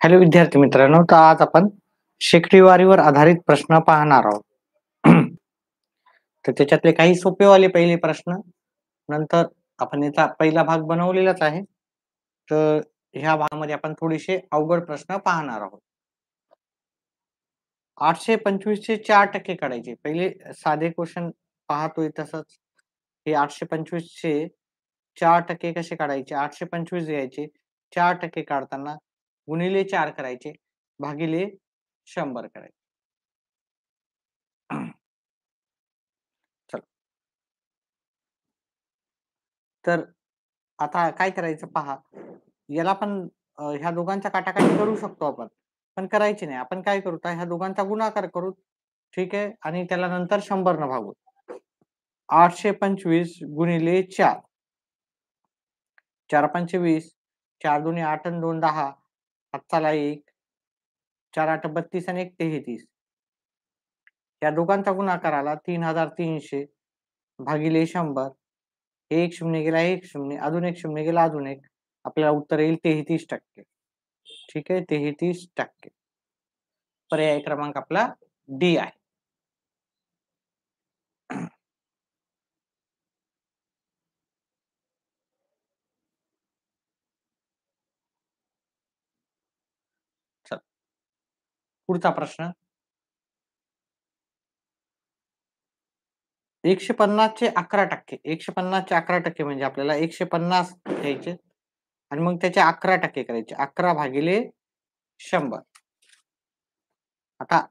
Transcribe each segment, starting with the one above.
Hello विद्यार्थी मित्रांनो, तर आज आपण शेकडीवारीवर आधारित प्रश्न पाहणार आहोत. तर त्याच्यातले काही सोपेवाले पहिले प्रश्न, नंतर आपण याचा पहिला भाग बनवलेलाच आहे. तर ह्या भागामध्ये आपण थोडेसे अवघड प्रश्न पाहणार आहोत. 825 चे 4% काढायचे. पहिले साधे क्वेश्चन पाहतोय तसंच हे 825 चे 4% कसे काढायचे? 825 घ्यायचे, 4% काढताना गुणिले 4 करायचे, भागिले 100 करायचे. चला. तर आता काय करायचं पहा. याला पण ह्या दोघांच्या काटाकाटी करू शकतो आपण. पण करायची नाही. आपण काय करू तर ह्या दोघांचा गुणाकार करू. ठीक आहे. आणि त्याला नंतर 100 न भागू. 825 गुणिले 4. 4 पंचे 20. 4 दुनी 8 अन् 2 10. हातचाला 1. 4 8 32 आणि 1 33. या दोघांचा गुणाकार आला 3300 भागिले 100. हे एक शून्य गेला, एक शून्य, अजून एक शून्य गेला, अजून एक. आपल्याला उत्तर येईल 33%. ठीक आहे, 33%. पर्याय क्रमांक आपला डी आहे. चल, पुढचा प्रश्न. 150 चे 11%. 150 चे 11% म्हणजे आपल्याला 150 घ्यायचे आणि मग त्याचे 11% करायचे. 11 भागिले 100. आता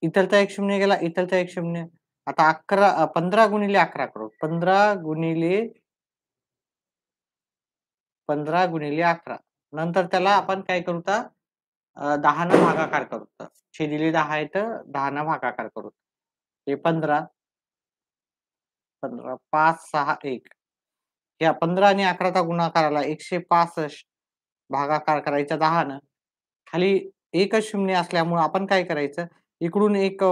इथलचा एक शून्य गेला, इथलचा एक शून्य. आता 15 गुणिले 11 करू. 15 गुणिले 11. नंतर त्याला आपण काय करू तर 10 न भागाकार करू. छेदिले 10 आहे तर 10 न भागाकार करू. हे 15 5 6 1. या 15 आणि 11चा गुणाकाराला 165 भागाकार करायचा 10 न. खाली एकच शून्य असल्यामुळे आपण काय करायचं, इकडून एक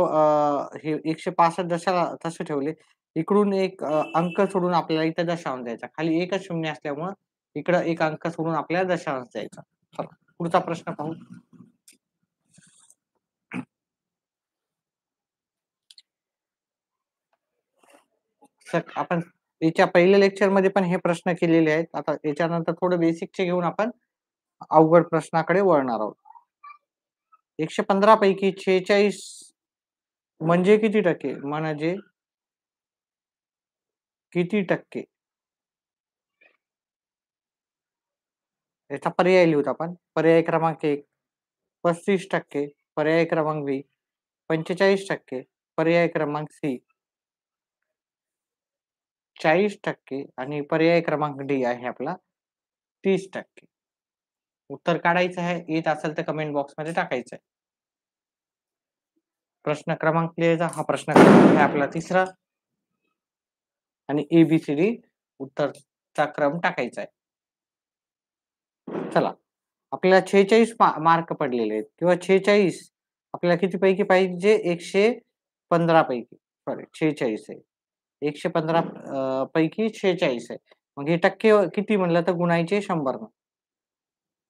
हे 165 जशाला तसे ठेवले. इकडून एक अंक सोडून आपल्याला इथं दशांश द्यायचा. खाली एकच शून्य असल्यामुळे इकडं एक अंक सोडून आपल्याला दशांश द्यायचा. चला, पुढचा प्रश्न पाहू. आपण याच्या पहिल्या लेक्चरमध्ये पण हे प्रश्न केलेले आहेत. आता याच्यानंतर थोडं बेसिकचे घेऊन आपण अवघड प्रश्नाकडे वळणार आहोत. 115 पैकी 46 म्हणजे किती टक्के? म्हणजे किती टक्के? याचा पर्याय लिहूत आपण. पर्याय क्रमांक 1 35%, पर्याय क्रमांक बी 45%, पर्याय क्रमांक सी 40% आणि पर्याय क्रमांक डी आहे आपला 30%. उत्तर काढायचं आहे. येत असेल तर कमेंट बॉक्समध्ये टाकायचं आहे. प्रश्न क्रमांक लिहायचा. हा प्रश्न क्रमांक आहे आपला 3रा आणि ABCD उत्तरचा क्रम टाकायचा आहे. चला, आपल्याला 46 मार्क पडलेले आहेत किंवा 46 आपल्याला किती पैकी पाहिजे? 115 पैकी. सॉरी 46 आहे. 115 पैकी 46 आहे. मग हे टक्के किती म्हणलं तर गुणायचे 100 न.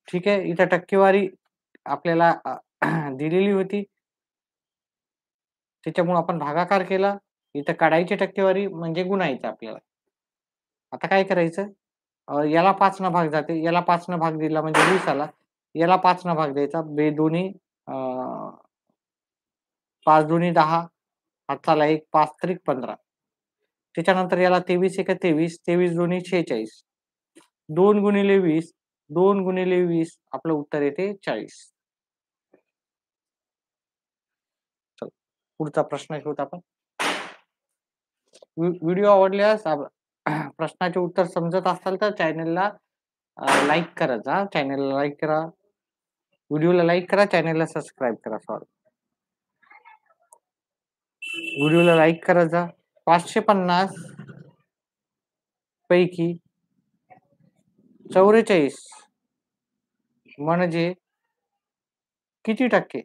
ठीक आहे. इथं टक्केवारी आपल्याला दिलेली होती. त्याच्यामुळे आपण भागाकार केला. इथं काढायची टक्केवारी म्हणजे गुणायचं आपल्याला. आता काय करायचं? याला 5 न भाग जाते. याला 5 न भाग दिला म्हणजे 20 आला. याला 5 न भाग द्यायचा. बेदोन्ही 5 दुनी 10. हाताला 1 5 त्रिक 15. त्याच्यानंतर याला 23 एका 23. 23 दोन्ही 46. 2 गुणिले 20. 2 गुणिले 20 आपलं उत्तर येते 40. चला, पुढचा प्रश्न घेऊत आपण. व्हिडिओ आवडल्यास प्रश्नाचे उत्तर समजत असाल तर चॅनलला लाईक करत जा. चॅनलला लाईक करा. व्हिडिओला लाईक करा. चॅनलला सबस्क्राईब करा. सॉरी, व्हिडिओला लाईक करत जा. 550 पैकी 44 म्हणजे किती टक्के?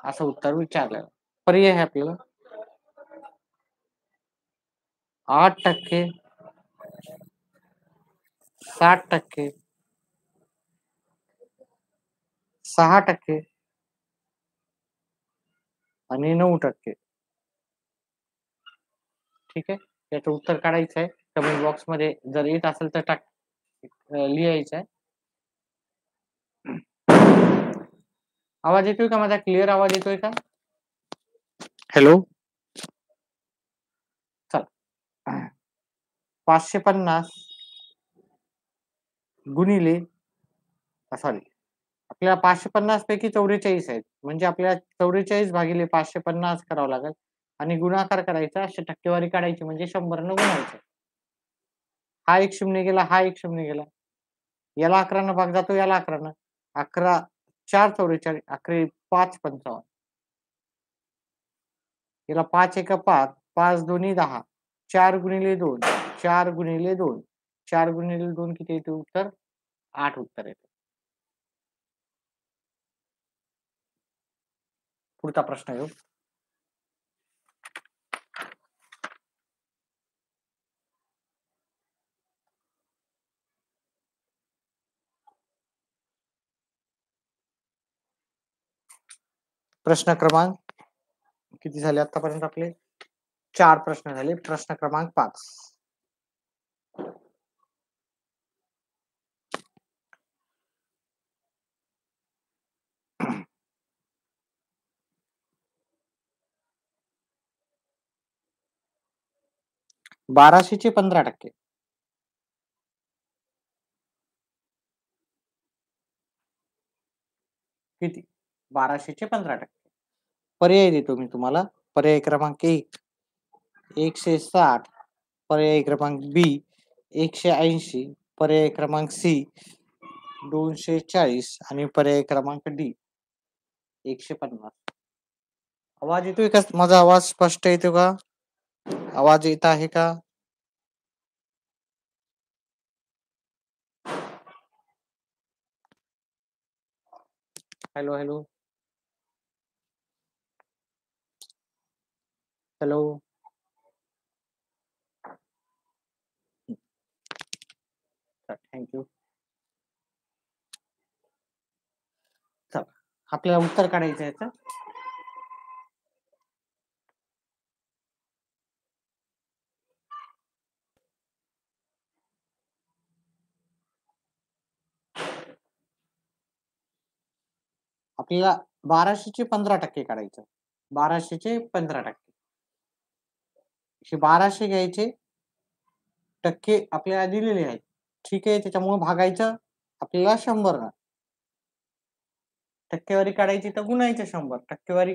असं उत्तर विचारलं. पर्याय आहे आपल्याला 8%, 60%, 6% आणि 9%. ठीक आहे. याचं उत्तर काढायचं आहे. कमेंट बॉक्समध्ये जर येत असेल तर लिहायचं आहे. आवाज येतोय का माझा? क्लिअर आवाज येतोय का? हॅलो. चला. 550 गुणिले सॉरी आपल्याला 550 पैकी 44 आहेत. म्हणजे आपल्याला 44 भागिले 550 करावं लागेल आणि गुणाकार करायचा, अशी टक्केवारी काढायची म्हणजे 100 न गुणायचं. हा एक शून्य गेला, हा एक शून्य गेला. याला 11 न भाग जातो, याला 11 न. 11 4 44, 11 5 55. याला 5 एक 5, 5 दोन्ही 10. 4 गुणिले 2, 4 गुणिले 2, 4 गुणिले 2 किती येते उत्तर? 8 उत्तर येते. पुढचा प्रश्न घेऊ. प्रश्न क्रमांक किती झाले आतापर्यंत आपले? 4 प्रश्न झाले. प्रश्न क्रमांक 5. बाराशेचे 15%. किती? 1200चे 15%. पर्याय देतो मी तुम्हाला. पर्याय क्रमांक 1 160, पर्याय क्रमांक बी 180, पर्याय क्रमांक सी 240 आणि पर्याय क्रमांक डी 150. आवाज येतोय का? माझा आवाज स्पष्ट येतो का? आवाज येत आहे का? Hello hello hello. थँक्यू. चला, आपल्याला उत्तर काढायचं याचं. आपल्याला 1200चे 15% काढायचं. 1200चे 15%. 1200 घ्यायचे, टक्के आपल्याला दिलेले आहेत. ठीक आहे. त्याच्यामुळे भागायचं आपल्याला 100 न. टक्केवारी काढायची तर गुणायचं 100. टक्केवारी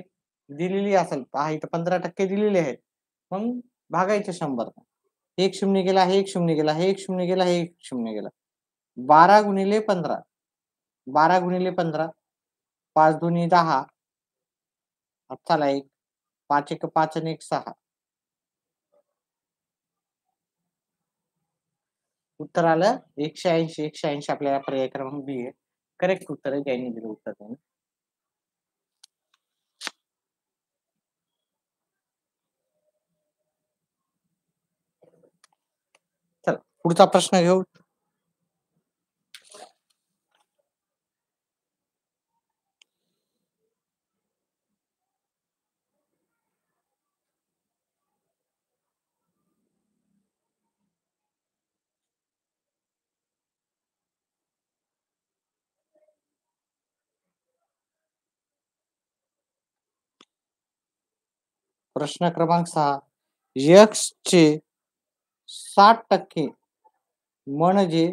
दिलेली असेल आहे तर 15% दिलेले आहेत. मग भागायचं 100. एक शून्य गेला, हे एक शून्य गेला, हे एक शून्य गेला, हे एक शून्य गेला. 12 गुणिले 15. 12 गुणिले 15. 5 दोन्ही 10. चला एक 5 एक 5 आणि 1 6. उत्तर आलं 180. 180 आपल्याला पर्याय क्रमांक बी आहे. करेक्ट उत्तर आहे. त्यांनी दिलं उत्तर त्यांनी. चला पुढचा प्रश्न घेऊ. प्रश्न क्रमांक 6. x चे 60% म्हणजे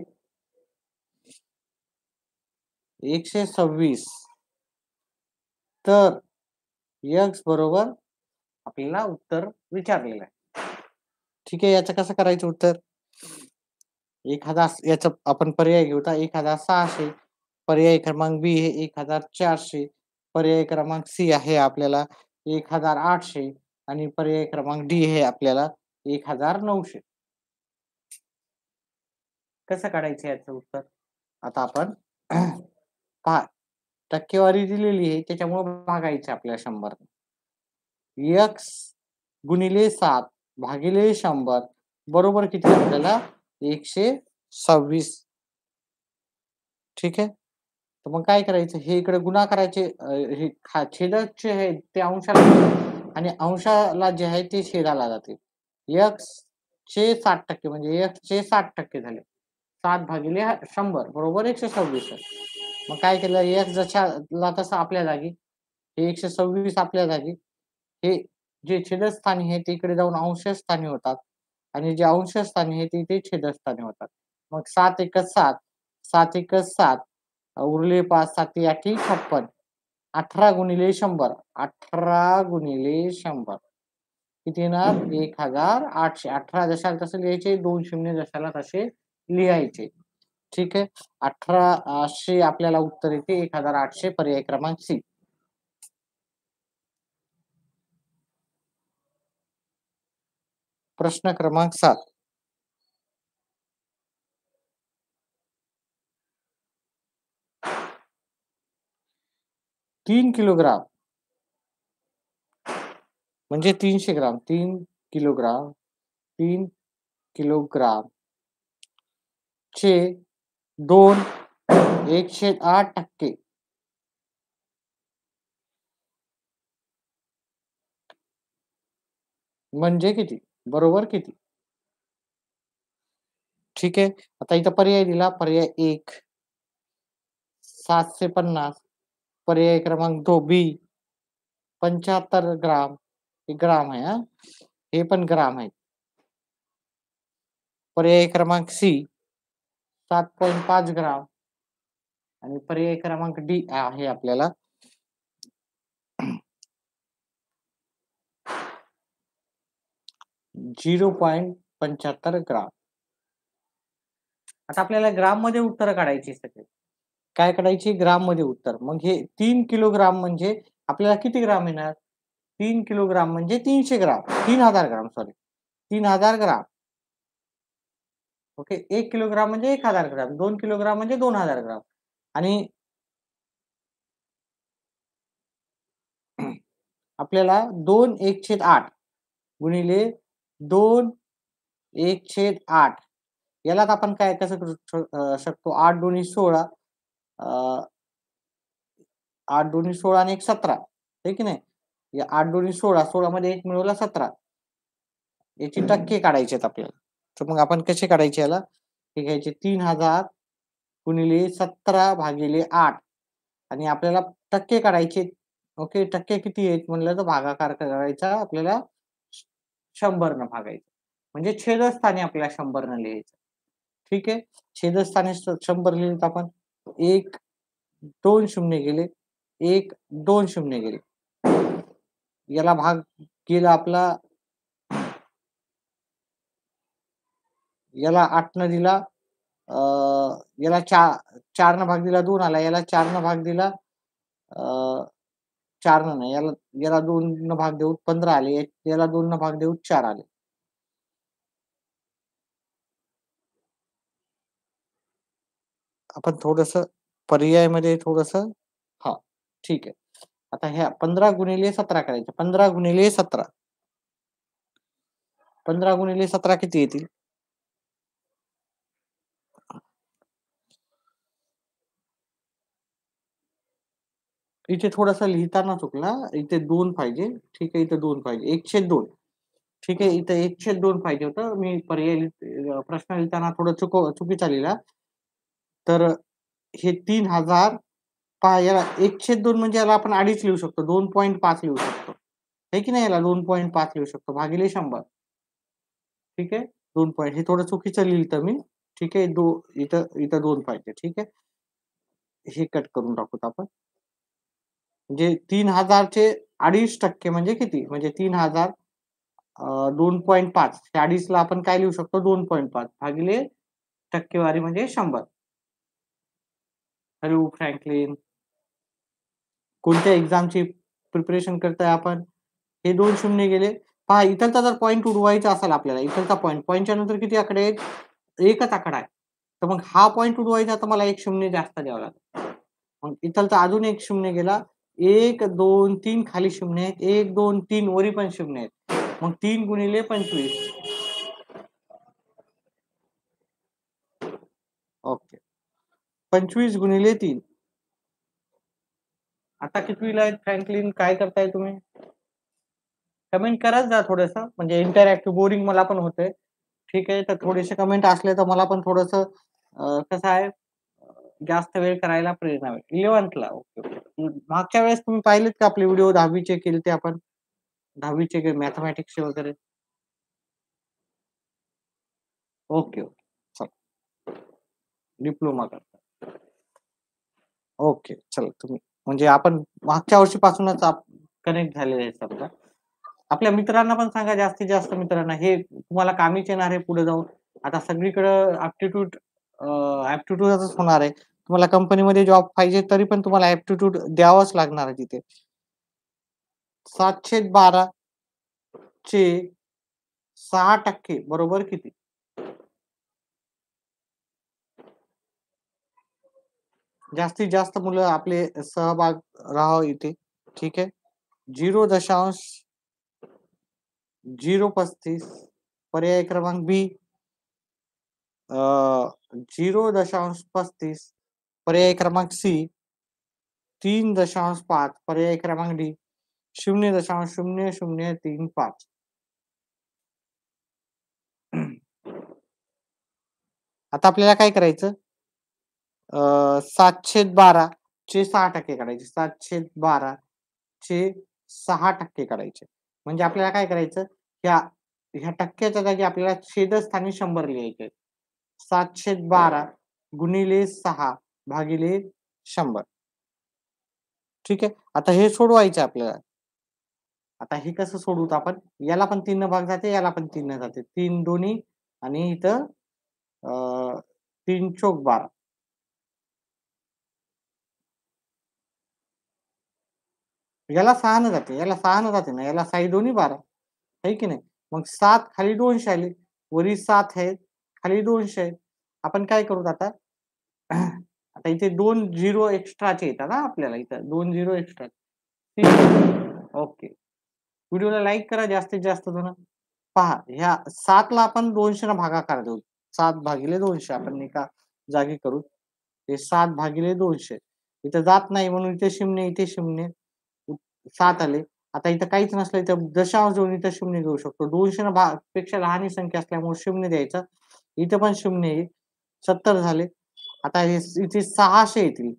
126. तर x बरोबर आपल्याला उत्तर विचारलेलं आहे. ठीक आहे. याचं कसं करायचं उत्तर? 1000 याचा आपण पर्याय घेऊ. 1600, पर्याय क्रमांक बी हे 1400, पर्याय क्रमांक सी आहे आपल्याला 1800 आणि पर्याय क्रमांक डी हे आपल्याला 1900. कसं काढायचं याचं उत्तर? आता आपण पहा, टक्केवारी दिलेली आहे त्याच्यामुळे भागायचं आपल्याला 100. x गुणिले 7 भागिले 100 बरोबर किती आपल्याला 126. ठीक आहे. तर मग काय करायचं, हे इकडे गुणाकाराचे हे छेदकचे आहे ते अंशाला आणि अंशाला जे आहे ते छेदाला जाते. x चे 60% म्हणजे x चे 60% झाले. 7 भागिले 100 बरोबर 126 आहे. मग काय केलं, x जशाला तसा आपल्या जागी, हे 126 आपल्या जागी, हे जे छेदस्थानी आहे ते इकडे जाऊन अंशस्थानी होतात आणि जे अंशस्थानी आहे ते इथे छेदस्थानी होतात. मग 7 एके 7, 7 एके 7, उरले 5, 7 आठी 56. 18 गुणिले 100, 18 गुणिले 100 किती येणार? 1800. 18 जशाला तसे लिहायचे, 2 शून्य जशाला तसे लिहायचे. ठीक आहे. 1800 आपल्याला उत्तर येते 1800 पर्याय क्रमांक सी. प्रश्न क्रमांक 7. 3 किलोग्राम म्हणजे 300 ग्राम. 3 किलोग्राम, 3 किलोग्राम चे 2 1/8% म्हणजे किती? बरोबर किती? ठीक आहे. आता इथं पर्याय दिला. पर्याय 1 750. पर्याय क्रमांक 2 बी 75 ग्राम. हे ग्राम आहे हां. हे पण ग्राम आहे. पर्याय क्रमांक सी 7.5 ग्राम आणि पर्याय क्रमांक डी आहे आपल्याला 0.75 ग्राम. आता आपल्याला ग्राममध्ये उत्तर काढायची सगळे. काय काढायची? ग्राममध्ये उत्तर. मग हे 3 किलोग्राम म्हणजे आपल्याला किती ग्राम येणार? 3 किलोग्राम म्हणजे 300 ग्राम. 3000 ग्राम सॉरी. 3000 ग्राम. ओके. 1 किलोग्राम म्हणजे 1000 ग्राम. 2 किलोग्राम म्हणजे 2000 ग्राम. आणि आपल्याला 2 1/8 गुणिले 2 1/8 यालाच आपण काय कसं करू शकतो? 8 दोन्ही 16 8 दोन्ही 16 आणि 1 17 आहे की नाही? या 8 दोन्ही 16, 16 मध्ये 1 मिळवला 17. याचे टक्के काढायचे आहेत आपल्याला. तर मग आपण कसे काढायचे याला? हे घ्यायचे 3000 गुणिले 17/8 आणि आपल्याला टक्के काढायचे. ओके. टक्के किती आहेत म्हणलं तर भागाकार करायचा आपल्याला 100 न भागायचं. म्हणजे छेदस्थानी आपल्याला 100 न लिहायचं. ठीक आहे. छेदस्थानी 100 लिहिलं तर आपण 1 2 शून्य गेले. 1 2 शून्य गेले. याला भाग गेला आपला, याला 8 न दिला, याला 4 न भाग दिला 2 आला. याला 4 न भाग दिला 4 न नाही. याला याला 2 न भाग देऊ 15 आले. याला 2 न भाग देऊ 4 आले. आपण थोडंसं पर्यायामध्ये थोडंसं हां, ठीक आहे. आता ह्या 15 गुणिले 17 करायचं. 15 गुणिले 17. 15 गुणिले 17 किती येतील? इथे थोडासा लिहिताना चुकला. इथे 2 पाहिजे. ठीक आहे. इथे 2 पाहिजे. 1/2. ठीक आहे. इथे 1/2 पाहिजे होतं. मी पर्याय प्रश्न लिहिताना थोडं चुकीचा लिहिला. तर हे 3000 पहा याला 1/2 म्हणजे याला आपण 2.5 लिहू शकतो. 2.5 लिहू शकतो. आहे की नाही? याला 2.5 लिहू शकतो भागिले 100. ठीक आहे. 2 हे थोडं चुकीचं लिहिलं मी. ठीक आहे. इथं इथं 2 पाहिजे. ठीक आहे. हे कट करून टाकूत आपण. म्हणजे 3000 चे 2.5% म्हणजे किती? म्हणजे 3000 2.5 त्या 2.5 ला आपण काय लिहू शकतो? 2.5 भागिले टक्केवारी म्हणजे 100. Hello Franklin. कोणत्या एक्झामची प्रिपरेशन करताय आपण? हे 2 शून्य गेले. पहा इथलचा जर पॉइंट उडवायचा असेल आपल्याला, इथलचा पॉइंटच्या नंतर किती आकडे आहेत? एकच आकडा आहे. तर मग हा पॉइंट उडवायचा तर मला 1 शून्य जास्त द्यावं लागेल. मग इथलचा अजून 1 शून्य गेला. 1, 2, 3 खाली शून्य आहेत. 1, 2, 3 वरी पण शून्य आहेत. मग 3 गुणिले 25. ओके. 25 गुणिले 3 आता कितवीला आहेत फ्रँकलिन? काय करताय तुम्ही? कमेंट करत जा थोडंसं, म्हणजे इंटरॅक्टिव्ह बोरिंग मला पण होतंय. ठीक आहे, तर थोडेसे कमेंट असले तर मला पण थोडंसं कसं आहे जास्त वेळ करायला प्रेरणा भेटेल. 11th okay, okay. मागच्या वेळेस तुम्ही पाहिलेत का आपले व्हिडिओ 10वी चे केलते आपण? 10वी चे मॅथेमॅटिक्सचे वगैरे? Okay, okay. चला. डिप्लोमा करता. ओके. चला तुम्ही म्हणजे आपण मागच्या वर्षीपासूनच कनेक्ट झालेले आहे समजा. आपल्या मित्रांना पण सांगा जास्तीत जास्त मित्रांना हे तुम्हाला कामीच येणार आहे पुढे जाऊन. आता सगळीकडं ॲप्टिट्यूडच होणार आहे. तुम्हाला कंपनीमध्ये जॉब पाहिजे तरी पण तुम्हाला ॲप्टिट्यूड द्यावंच लागणार आहे तिथे. 712 चे 6% बरोबर किती? जास्तीत जास्त मुलं आपले सहभाग राहावं इथे. ठीक आहे. 0.035 पर्याय क्रमांक बी 0.35 पर्याय क्रमांक सी 3.5 पर्याय क्रमांक डी 0.0035. आता आपल्याला काय करायचं? 712 चे 6% काढायचे. 712 चे 6% काढायचे. म्हणजे आपल्याला काय करायचं? ह्या ह्या टक्क्याच्या जागी आपल्याला छेदस्थानी 100 लिहायचे. 712 गुणिले 6 भागिले 100. ठीक आहे. आता हे सोडवायचं आपल्याला. आता हे कसं सोडवू आपण? याला पण 3 भाग जाते, याला पण 3 जाते. 3 दोन्ही आणि इथं 3 चोक 12. याला 6 न जाते, याला 6 न जाते ना, याला 6 दोन्ही 12. आहे की नाही? मग 7 खाली 200 आले. वरी 7 आहेत, खाली 200 आहेत. आपण काय करू आता? आता इथे 2 झिरो एक्स्ट्राचे येतात हां आपल्याला इथं 2 झिरो एक्स्ट्रा. ओके. व्हिडिओला लाईक करा जास्तीत जास्त जण. पहा ह्या 7 ला आपण 200 न भागाकार देऊ. 7 भागिले 200 आपण एका जागी करू. हे 7 भागिले 200. इथं जात नाही म्हणून इथे 0, इथे 0. 7 आले. आता इथं काहीच नसलं इथं दशांश देऊन इथं 0 घेऊ शकतो. 200 न पेक्षा लहान संख्या असल्यामुळे 0 द्यायचा. इथं पण 0 येईल. 70 झाले. आता हे इथे 600 येतील.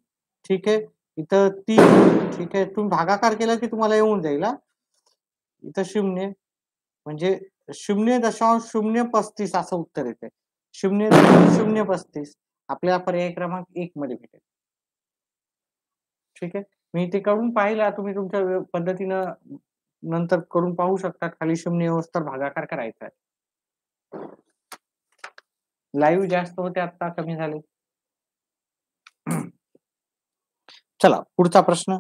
ठीक आहे. इथं 3 ठीक आहे. तुम्ही भागाकार केला की तुम्हाला येऊन जाईल हां. इथं 0 म्हणजे 0.035 असं उत्तर येते. 0.035 आपल्याला पर्याय क्रमांक 1 मध्ये भेटेल. ठीक आहे. मी ते करून पाहिला तुम्ही तुमच्या पद्धतीनं नंतर करून पाहू शकता. खाली 0 येऊस्तोवर भागाकार करायचा आहे. लाईव्ह जास्त होते आता कमी झाले. चला पुढचा प्रश्न.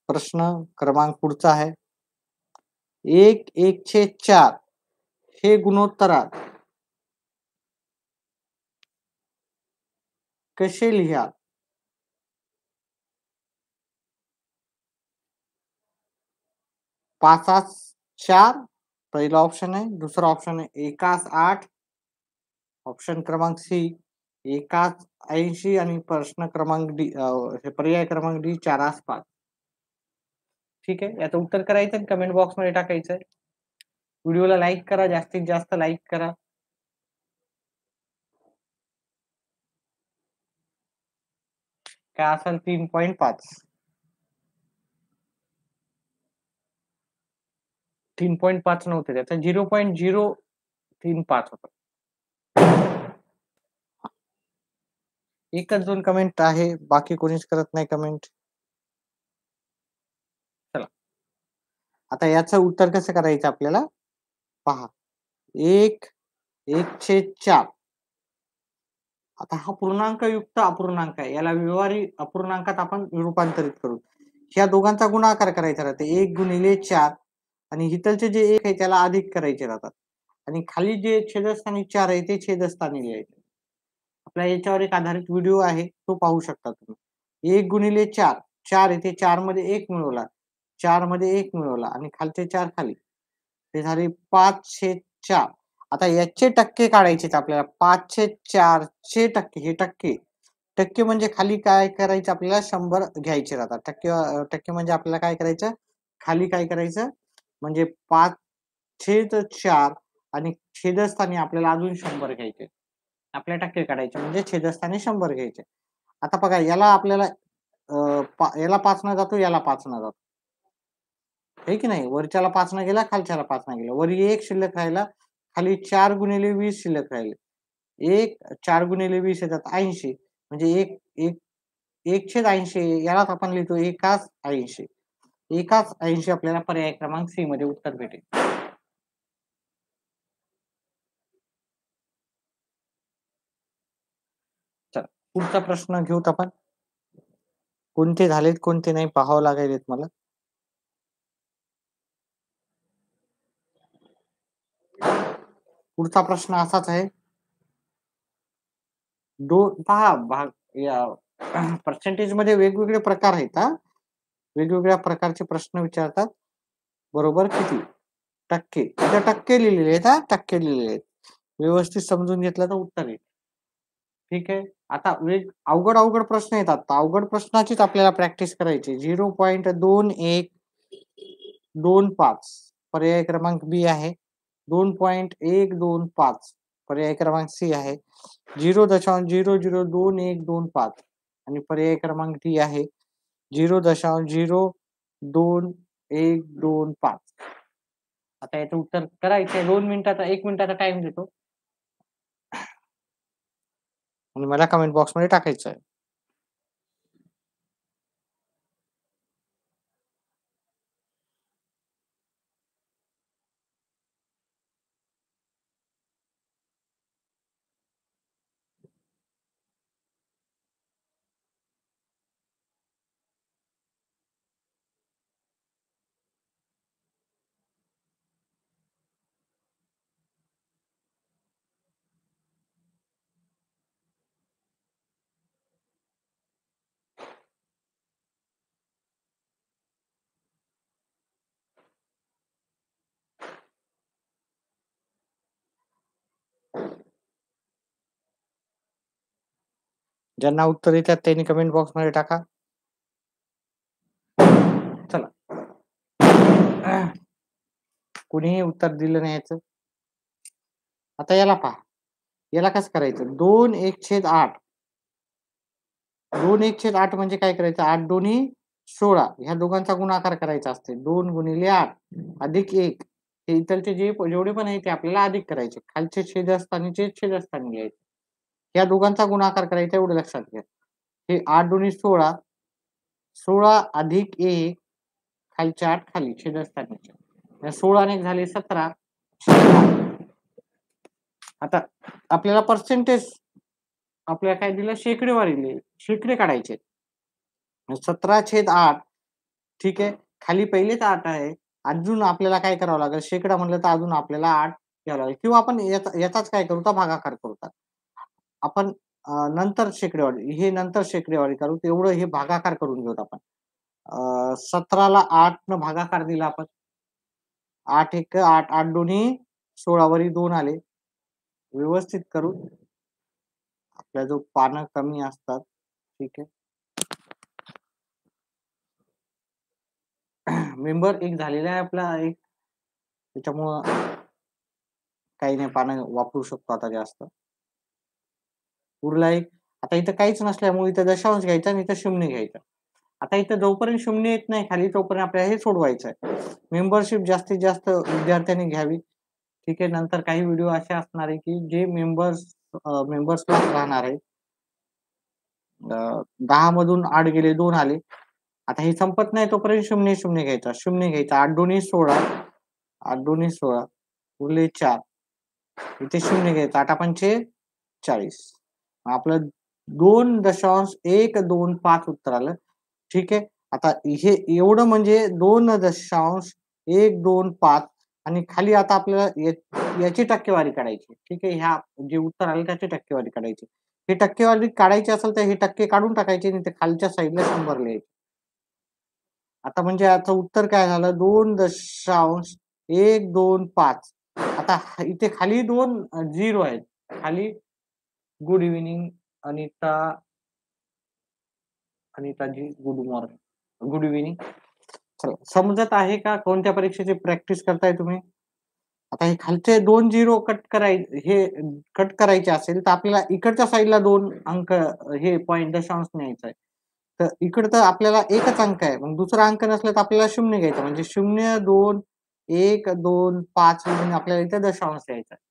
प्रश्न क्रमांक पुढचा आहे. 1/4 हे गुणोत्तरात कसे लिहा? 5 4 पहिला ऑप्शन आहे. दुसरा ऑप्शन आहे 1 8. ऑप्शन क्रमांक सी 1 80 आणि प्रश्न क्रमांक डी हे पर्याय क्रमांक डी 4 5. ठीक आहे. याचं उत्तर करायचं आणि कमेंट बॉक्समध्ये टाकायचं. व्हिडिओला लाईक करा, जास्तीत जास्त लाईक करा. काय असेल 3.5. 3.5 नव्हते त्याचं 0.035 होतं. एकच 2 कमेंट आहे. बाकी कोणीच करत नाही कमेंट. चला. आता याचं उत्तर कसं करायचं आपल्याला? पहा. 1/4 आता हा पूर्णांकयुक्त अपूर्णांक आहे. याला व्यवहारी अपूर्णांकात आपण रूपांतरित करू. ह्या दोघांचा गुणाकार करायचा राहते. 1 गुणिले 4 आणि इथलचे जे 1 आहे त्याला अधिक करायचे राहतात. आणि खाली जे छेदस्थानी 4 आहे ते छेदस्थानी लिहायचे. आपल्या याच्यावर एक आधारित व्हिडिओ आहे तो पाहू शकता तुम्ही. 1 गुणिले 4 4 येथे 4 मध्ये 1 मिळवला. 4 मध्ये 1 मिळवला आणि खालचे 4 खाली. ते झाले 5/4 आता याचे टक्के काढायचे आपल्याला 5/4 चे टक्के. हे टक्के टक्के म्हणजे खाली काय करायचं आपल्याला 100 घ्यायचे राहतात. टक्के म्हणजे आपल्याला काय करायचं खाली काय करायचं म्हणजे 5/4 आणि छेदस्थानी आपल्याला अजून 100 घ्यायचे. आपल्या टक्के काढायचे म्हणजे छेदस्थानी 100 घ्यायचे. आता बघा याला आपल्याला याला 5 न जातो याला 5 न जातो. हे की नाही वरच्याला 5 न गेला खालच्याला 5 न गेला. वर 1 शिल्लक राहिला खाली 4 गुणिले 20 शिल्लक राहिले. 1 4 गुणिले 20 येतात 80 म्हणजे 1/80 यालाच आपण लिहितो एकाच 80. एकाच 80 आपल्याला पर्याय क्रमांक सी मध्ये उत्तर भेटेल. चला पुढचा प्रश्न घेऊत आपण. कोणते झालेत कोणते नाही पाहावं लागेल मला. पुढचा प्रश्न असाच आहे. पहा भाग या पर्सेंटेज मध्ये वेगवेगळे प्रकार आहेत हा. वेगवेगळ्या प्रकारचे प्रश्न विचारतात. बरोबर किती टक्के इथे टक्के लिहिलेले आहेत हा टक्के लिहिलेले आहेत. व्यवस्थित समजून घेतलं तर उत्तर येईल. ठीक आहे. आता अवघड अवघड प्रश्न येतात. अवघड प्रश्नाचीच आपल्याला प्रॅक्टिस करायची. 0.2125 पर्याय क्रमांक बी आहे. 2.125 पर्याय क्रमांक सी आहे. 0.002125 आणि पर्याय क्रमांक डी आहे 0.02125. आता याचं उत्तर करायचंय 2 मिनिटाचा 1 मिनिटाचा टाइम देतो आणि मला कमेंट बॉक्स मध्ये टाकायचं आहे. ज्यांना उत्तर येतात त्यांनी कमेंट बॉक्स मध्ये टाका. चला कुणीही उत्तर दिलं नाही याचं. आता याला पहा. याला कसं करायचं 2/1/8 2/1/8 म्हणजे काय करायचं 8 दोन्ही 16 ह्या दोघांचा गुणाकार करायचा असते. 2 गुणिले 8 अधिक 1 हे इथलचे जेवढे पण आहे ते आपल्याला अधिक करायचे. खालचे छेदस्थानीचे छेदस्थानी घ्यायचे. या दोघांचा गुणाकार करायचा एवढं लक्षात घ्या. हे 8 दोन्ही 16 16 अधिक 1 खालचे 8 खाली छेदस्थानीचे 16 ने झाले 17. आता आपल्याला पर्सेंटेज आपल्याला काय दिलं शेकडेवारी शेकडे काढायचे 17/8 ठीक आहे. खाली पहिलेच 8 आहे. अजून आपल्याला काय करावं लागेल शेकडा म्हणलं तर अजून आपल्याला 8 घ्यावं लागेल किंवा आपण याचाच काय करू तर भागाकार करू. आपण नंतर शेकडेवारी हे नंतर शेकडेवारी करू तेवढं हे भागाकार करून घेऊ आपण. 17ला 8 न भागाकार दिला आपण 8 1 8 8 दोन्ही 16 वरी 2 आले. व्यवस्थित करू. आपल्या जो पानं कमी असतात ठीक आहे. मेंबर एक झालेला आहे आपला एक त्याच्यामुळं काही नाही पानं वापरू शकतो आता जास्त. उरला एक. आता इथं काहीच नसल्यामुळे इथं दशांश घ्यायचा आणि इथं शून्य घ्यायचं. आता इथं जोपर्यंत शून्य येत नाही खाली तोपर्यंत आपल्याला हे सोडवायचं आहे. मेंबरशिप जास्तीत जास्त विद्यार्थ्यांनी घ्यावी. ठीक आहे. नंतर काही व्हिडिओ असे असणार आहे की जे मेंबर्स राहणार आहे. 10 मधून 8 गेले 2 आले. आता हे संपत नाही तोपर्यंत शून्य शून्य घ्यायचा. शून्य घ्यायचा 8 दोन्ही 16 8 दोन्ही 16 उरले 4 इथे शून्य घ्यायचं 8 पंचे 40 आपलं 2.125 उत्तर आलं. ठीक आहे. आता हे एवढं म्हणजे 2.125 आणि खाली आता आपल्याला याची टक्केवारी काढायची. ठीक आहे. ह्या जे उत्तर आले त्याची टक्केवारी काढायची. हे टक्केवारी काढायची असेल तर हे टक्के काढून टाकायचे आणि ते खालच्या साईडला 100 लिहायचे. आता म्हणजे याचं उत्तर काय झालं 2.125 आता इथे खाली 2 झिरो आहेत. खाली good evening Anita, अनिताजी good morning, good evening. चला, समजत आहे का कोणत्या परीक्षेची प्रॅक्टिस करताय तुम्ही? आता हे खालचे 2 झिरो हे कट करायचे असेल, तर आपल्याला इकडच्या साइडला 2 अंक हे पॉइंट दशांश न्यायचा आहे. तर इकडं तर आपल्याला एकच अंक आहे. मग दुसरा अंक नसला तर आपल्याला 0 घ्यायचा. म्हणजे 0, 2, 1, 2, 5 म्हणून आपल्याला इथे दशांश द्यायचा आहे.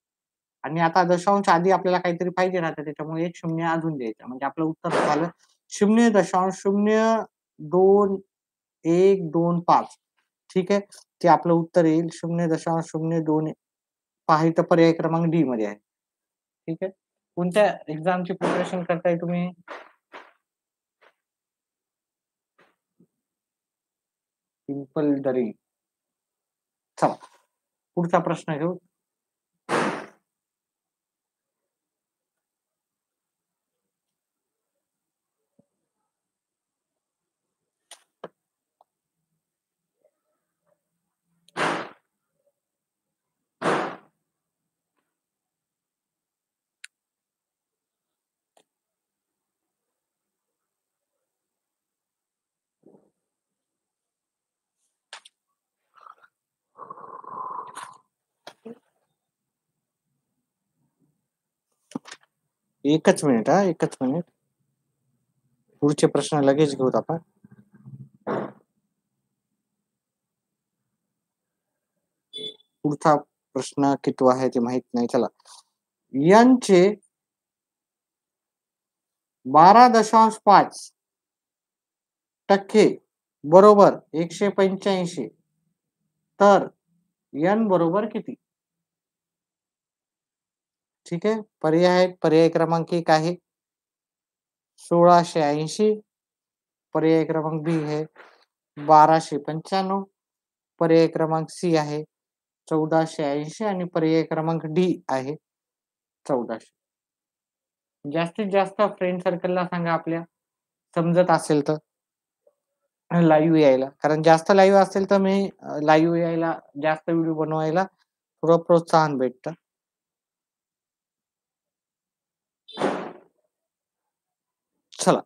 आणि आता दशांश आधी आपल्याला काहीतरी पाहिजे राहतं, त्याच्यामुळे एक 0 अजून द्यायचा. म्हणजे आपलं उत्तर झालं 0.02125. ठीक आहे. ते आपलं उत्तर येईल 0.02. पहा इथं पर्याय क्रमांक डी मध्ये आहे. ठीक आहे. कोणत्या एक्झामची प्रिपरेशन करताय तुम्ही? सिंपल दरी. चला, पुढचा प्रश्न घेऊ. एकच मिनिट हा, एकच मिनिट. पुढचे प्रश्न लगेच घेऊत आपण. पुढचा प्रश्न किती आहे ते माहित नाही. चला, यांचे 12.5% बरोबर 185, तर n बरोबर किती? ठीक आहे. पर्याय आहेत. पर्याय क्रमांक 1 आहे 1680. पर्याय क्रमांक बी आहे 1295. पर्याय क्रमांक सी आहे 1480 आणि पर्याय क्रमांक डी आहे 1400. जास्तीत जास्त फ्रेंड सर्कलला सांगा आपल्या, समजत असेल तर लाईव्ह यायला. कारण जास्त लाईव्ह असेल तर मी लाईव्ह यायला, जास्त व्हिडिओ बनवायला थोडं प्रोत्साहन भेटतं. चला,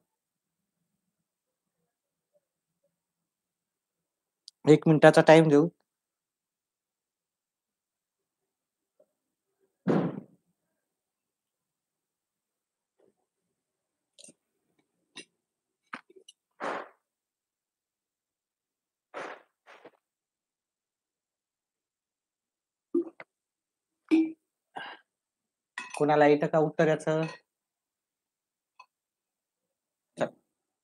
1 मिनिटाचा टाइम देऊ. कोणाला येतं का उत्तर याचं?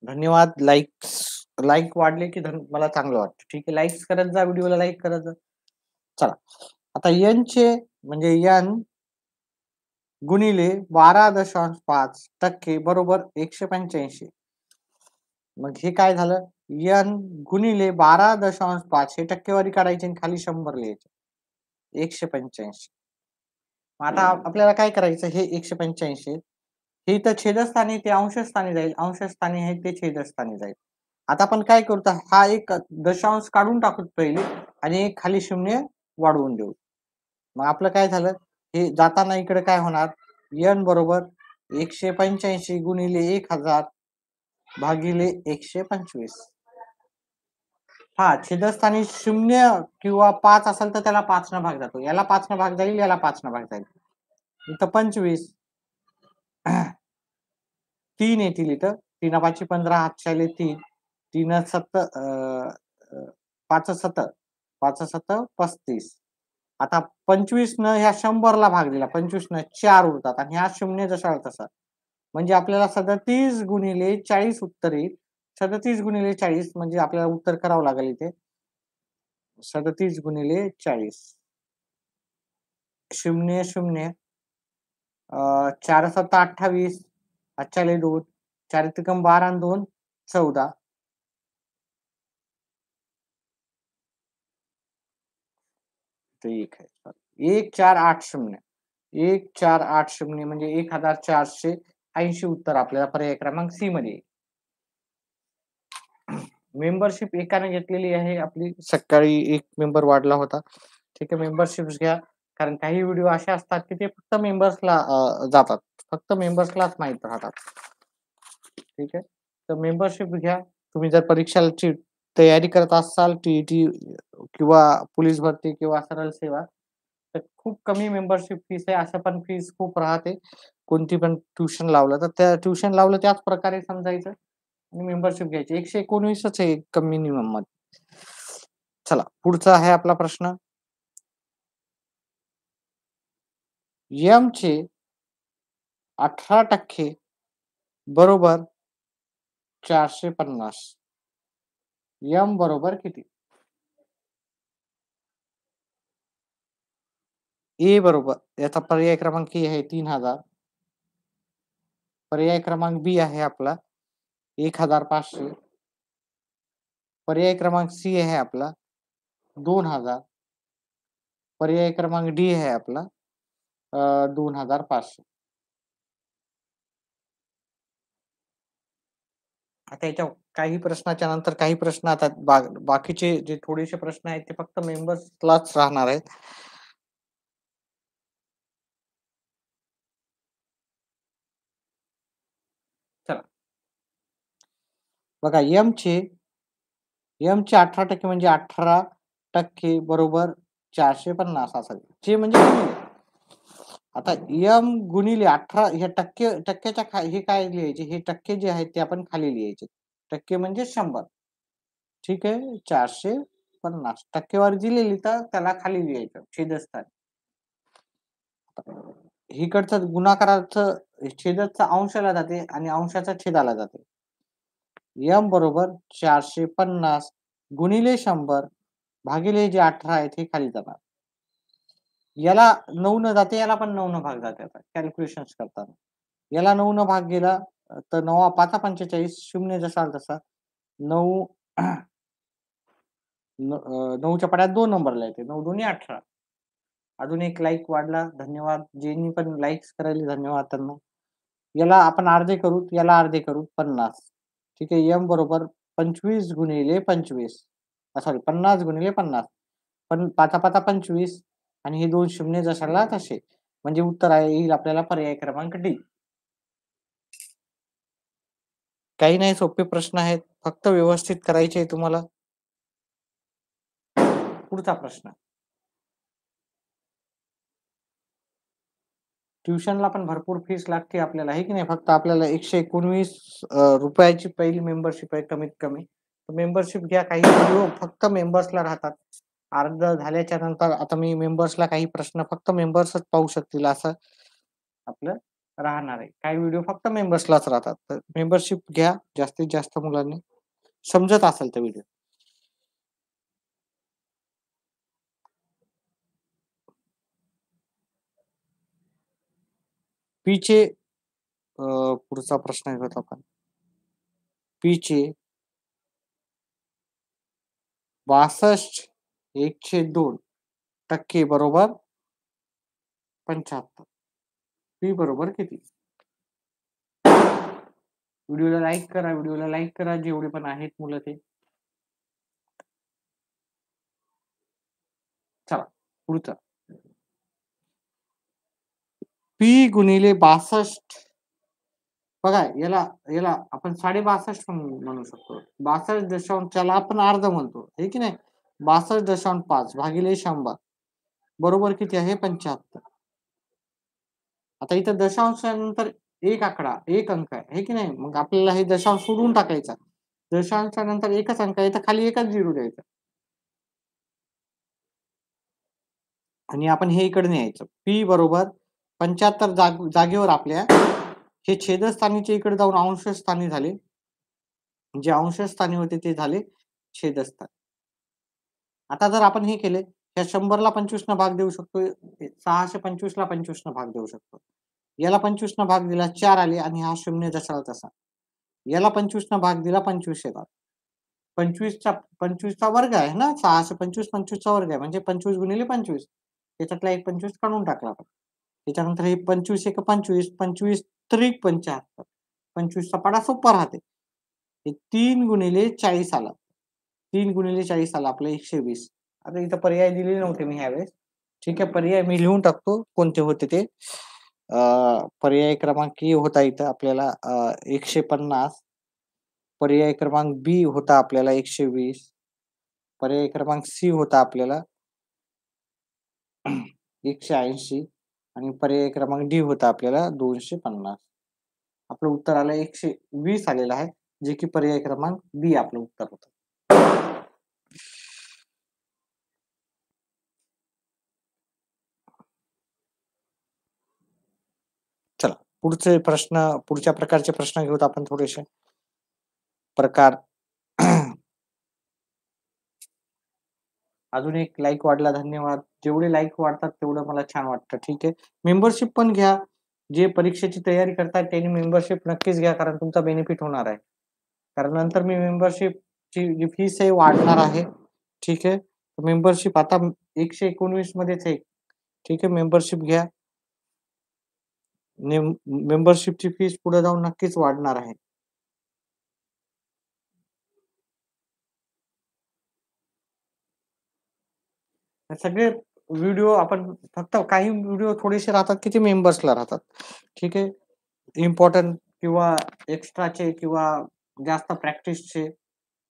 धन्यवाद. लाईक वाढले की मला चांगलं वाटतं. ठीक आहे. लाईक्स करत जा, व्हिडिओला लाईक करत जा. चला, आता n चे म्हणजे n गुणिले 12.5% बरोबर 185. मग हे काय झालं? n गुणिले 12.5 हे टक्केवारी काढायची आणि खाली 100 लिहायचे. 185. आता आपल्याला काय करायचं? हे 185 हे इथं छेदस्थानी ते अंशस्थानी जाईल. अंशस्थानी आहे ते छेदस्थानी जाईल. आता आपण काय करतो? हा एक दशांश काढून टाकू पहिले आणि एक खाली 0 वाढवून देऊ. मग आपलं काय झालं? हे जाताना इकडे काय होणार? n बरोबर 185 गुणिले 1000 भागिले 125. हा, छेदस्थानी 0 किंवा 5 असेल तर त्याला 5 न भाग जातो. याला 5 न भाग जाईल, याला 5 न भाग जाईल. इथं 25. 3 येतील इथं. 3 5 15, हातच्याले 3. 3 7 5 7 5 7 35. आता 25 न ह्या 100 ला भाग दिला. 25 न 4 उरतात आणि हा 0 जसा तसा. म्हणजे आपल्याला 37 गुणिले 40 उत्तर येईल. 37 गुणिले 40 म्हणजे आपल्याला उत्तर करावं लागेल इथे. 37 गुणिले 40. 0 0 4 7 28. हातच्याले 2. 4 त्रिकम 12 आणि 2 14. ठीक आहे. 1480. 1480 म्हणजे 1480 उत्तर आपल्याला पर्याय क्रमांक सी मध्ये येईल. मेंबरशिप एकाने घेतलेली आहे आपली. सकाळी एक मेंबर वाढला होता. ठीक आहे. मेंबरशिप घ्या. कारण काही व्हिडिओ असे असतात की ते फक्त मेंबर्सला जातात. फक्त मेंबर्सलाच माहीत राहतात. ठीक आहे. तर मेंबरशिप घ्या. तुम्ही जर परीक्षाची तयारी करत असाल टी-ई-टी किंवा पोलीस भरती किंवा सरळ सेवा, तर खूप कमी मेंबरशिप फीस आहे. असं पण फीस खूप राहते. कोणती पण ट्युशन लावलं तर त्या ट्युशन लावलं त्याच प्रकारे समजायचं आणि मेंबरशिप घ्यायची. 119च आहे कमी मिनिमममध्ये. चला पुढचा आहे आपला प्रश्न. चे 18% बरोबर 450. बरोबर किती? ए बरोबर याचा पर्याय क्रमांक ए आहे 3000. पर्याय क्रमांक बी आहे आपला 1500. पर्याय क्रमांक सी आहे आपला 2000. पर्याय क्रमांक डी आहे आपला 2500. आता याच्या काही प्रश्नाच्या नंतर काही प्रश्न आता बाकीचे जे थोडेसे प्रश्न आहेत ते फक्त मेंबर्सलाच राहणार आहेत. चला. बघा चे 18% म्हणजे 18% बरोबर 450 असेल. जे म्हणजे गुणिले. आता गुणिले 18 हे टक्क्याच्या हे काय लिहायचे? हे टक्के जे आहेत ते आपण खाली लिहायचे. टक्के म्हणजे 100. ठीक आहे. 450 टक्केवारी दिलेली तर त्याला खाली लिहायचं छेदस्थानी. इकडचं गुणाकाराचं छेदाचा अंशाला जाते आणि अंशाचा छेदाला जाते. बरोबर 450 गुणिले 100 भागिले जे 18 आहेत हे खाली जाणार. याला 9 न जाते याला पण 9 न भाग जाते आता कॅल्क्युलेशन्स करताना. याला 9 न भाग गेला तर 9 5 45 शून्य जसा तसा 9 9च्या पाड्यात 2 नंबरला येते. 9 दुनी 18. अजून एक लाईक वाढला. धन्यवाद. ज्यांनी पण लाईक्स करायले धन्यवाद त्यांना. याला आपण अर्धे करू, याला अर्धे करू 50. ठीक आहे. बरोबर 25 गुणिले 25. सॉरी 50 गुणिले 50. पण 5 25 आणि हे 2 शून्य जशाला तसे. म्हणजे उत्तर आहे येईल आपल्याला पर्याय क्रमांक डी. काही नाही सोपे प्रश्न आहेत. फक्त व्यवस्थित करायचे आहे तुम्हाला. पुढचा प्रश्न. ट्युशनला पण भरपूर फीस लागते आपल्याला आहे की नाही? फक्त आपल्याला 119 रुपयाची पहिली मेंबरशिप आहे कमीत कमी. मेंबरशिप घ्या. काही व्हिडिओ फक्त मेंबर्सला राहतात. अर्ज झाल्याच्या नंतर आता मी मेंबर्सला काही प्रश्न फक्त मेंबर्सच पाहू शकतील असं आपलं राहणार आहे. काही व्हिडिओ फक्त मेंबर्सलाच राहतात. तर मेंबरशिप घ्या जास्तीत जास्त मुलांनी. समजत असेल तर व्हिडिओ. पीचे पुढचा प्रश्न घेऊयात आपण. पीचे 62/1/2% बरोबर 75. पी बरोबर किती? व्हिडिओला लाईक करा. व्हिडिओला लाईक करा जेवढे पण आहेत मुलं ते. चला पुढचं. पी गुणिले 62 बघा याला याला आपण 62.5 म्हणू शकतो. 62 ला आपण अर्ध म्हणतो. हे की नाही? 62.5 भागिले 100 बरोबर किती आहे? 75. आता इथं दशांशानंतर एक आकडा, एक अंक आहे. हे की नाही? मग आपल्याला हे दशांश सोडून टाकायचा. दशांशानंतर एकच अंक आहे तर खाली एकच 0 द्यायचा. आणि आपण हे इकडे न्यायचं. पी बरोबर 75 जागेवर आपल्या हे छेदस्थानीचे इकडे जाऊन अंशस्थानी झाले. जे अंशस्थानी होते ते झाले छेदस्थानी. आता जर आपण हे केले, या 100 ला 25 न भाग देऊ शकतो. 625 ला 25 न भाग देऊ शकतो. याला 25 न भाग दिला 4 आले आणि हा शून्य जसाला तसा. याला 25 न भाग दिला 25 येतात. 25चा वर्ग आहे ना 625 25चा वर्ग आहे म्हणजे 25 गुणिले 25. त्याच्यातला एक 25 काढून टाकला आपण. त्याच्यानंतर हे 25 एक 25 25 त्रिक 75. 25चा पाढा सोपा राहते. हे 3 गुणिले 40 आला. 3 गुणिले 40 आला आपलं 120. आता इथं पर्याय दिलेले नव्हते मी ह्यावेळेस. ठीक आहे. पर्याय मी लिहून टाकतो कोणते होते ते. पर्याय क्रमांक ए होता इथं आपल्याला 150. पर्याय क्रमांक बी होता आपल्याला 120. पर्याय क्रमांक सी होता आपल्याला 180 आणि पर्याय क्रमांक डी होता आपल्याला 250. आपलं उत्तर आलं 120 आलेलं आहे, जे की पर्याय क्रमांक बी आपलं उत्तर होतं. चला पुढचे प्रश्न पुढच्या प्रकारचे प्रश्न घेऊत आपण थोडेसे. प्रकार अजून एक लाइक वाढला धन्यवाद. जेवढे लाइक वाढतात तेवढं मला छान वाटतं. ठीक आहे. मेंबरशिप पण घ्या. जे परीक्षेची तयारी करतात त्यांनी मेंबरशिप नक्कीच घ्या कारण तुमचा बेनिफिट होणार आहे. कारण नंतर मी मेंबरशिपची जी फीस आहे वाढणार आहे. ठीक आहे. मेंबरशिप आता 119 मध्येच आहे. ठीक आहे. मेंबरशिप घ्या. मेंबरशिपची फीस पुढे जाऊन नक्कीच वाढणार आहे. सगळे व्हिडिओ आपण फक्त काही व्हिडिओ थोडेसे राहतात की ते मेंबर्सला राहतात. ठीक आहे. इम्पोर्टंट किंवा एक्स्ट्राचे किंवा जास्त प्रॅक्टिसचे,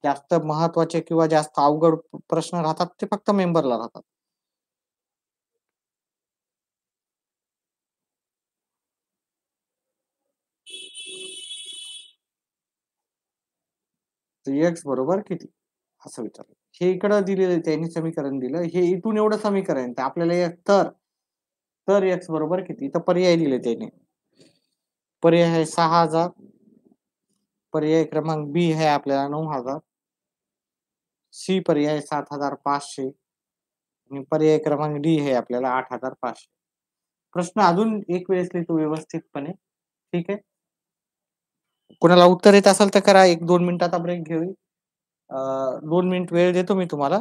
जास्त महत्त्वाचे किंवा जास्त अवघड प्रश्न राहतात ते फक्त मेंबरला राहतात. तर एक्स बरोबर किती? असं विचारलं. हे इकडं दिलेलं आहे त्यांनी समीकरण दिलं. हे इथून एवढं समीकरण आहे. तर आपल्याला तर एक्स बरोबर किती? तर पर्याय दिले त्यांनी. पर्याय आहे 6,000. पर्याय क्रमांक बी आहे आपल्याला 9,000. सी पर्याय 7,500 आणि पर्याय क्रमांक डी आहे आपल्याला 8,500. प्रश्न अजून एक वेळेस लिहितो व्यवस्थितपणे. ठीक आहे. कोणाला उत्तर येत असेल तर करा. 1-2 मिनिटाचा ब्रेक घेऊ. 2 मिनिट वेळ देतो मी तुम्हाला.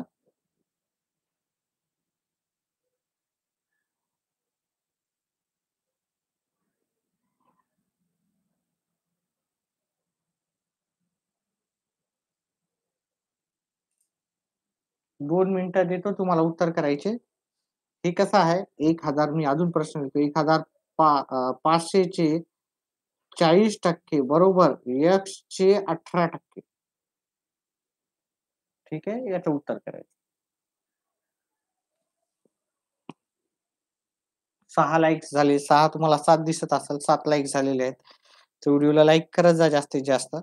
2 मिनिटं देतो तुम्हाला उत्तर करायचे. हे कसं आहे 1,000 मी अजून प्रश्न लिहितो. 500 चे 40% बरोबर एक्सचे 18%. ठीक आहे. याचं उत्तर करायचं. 6 लाइक्स झाले. 6 तुम्हाला 7 दिसत असेल. 7 लाइक्स झालेले आहेत. तर व्हिडिओला लाईक करत जा जास्तीत जास्त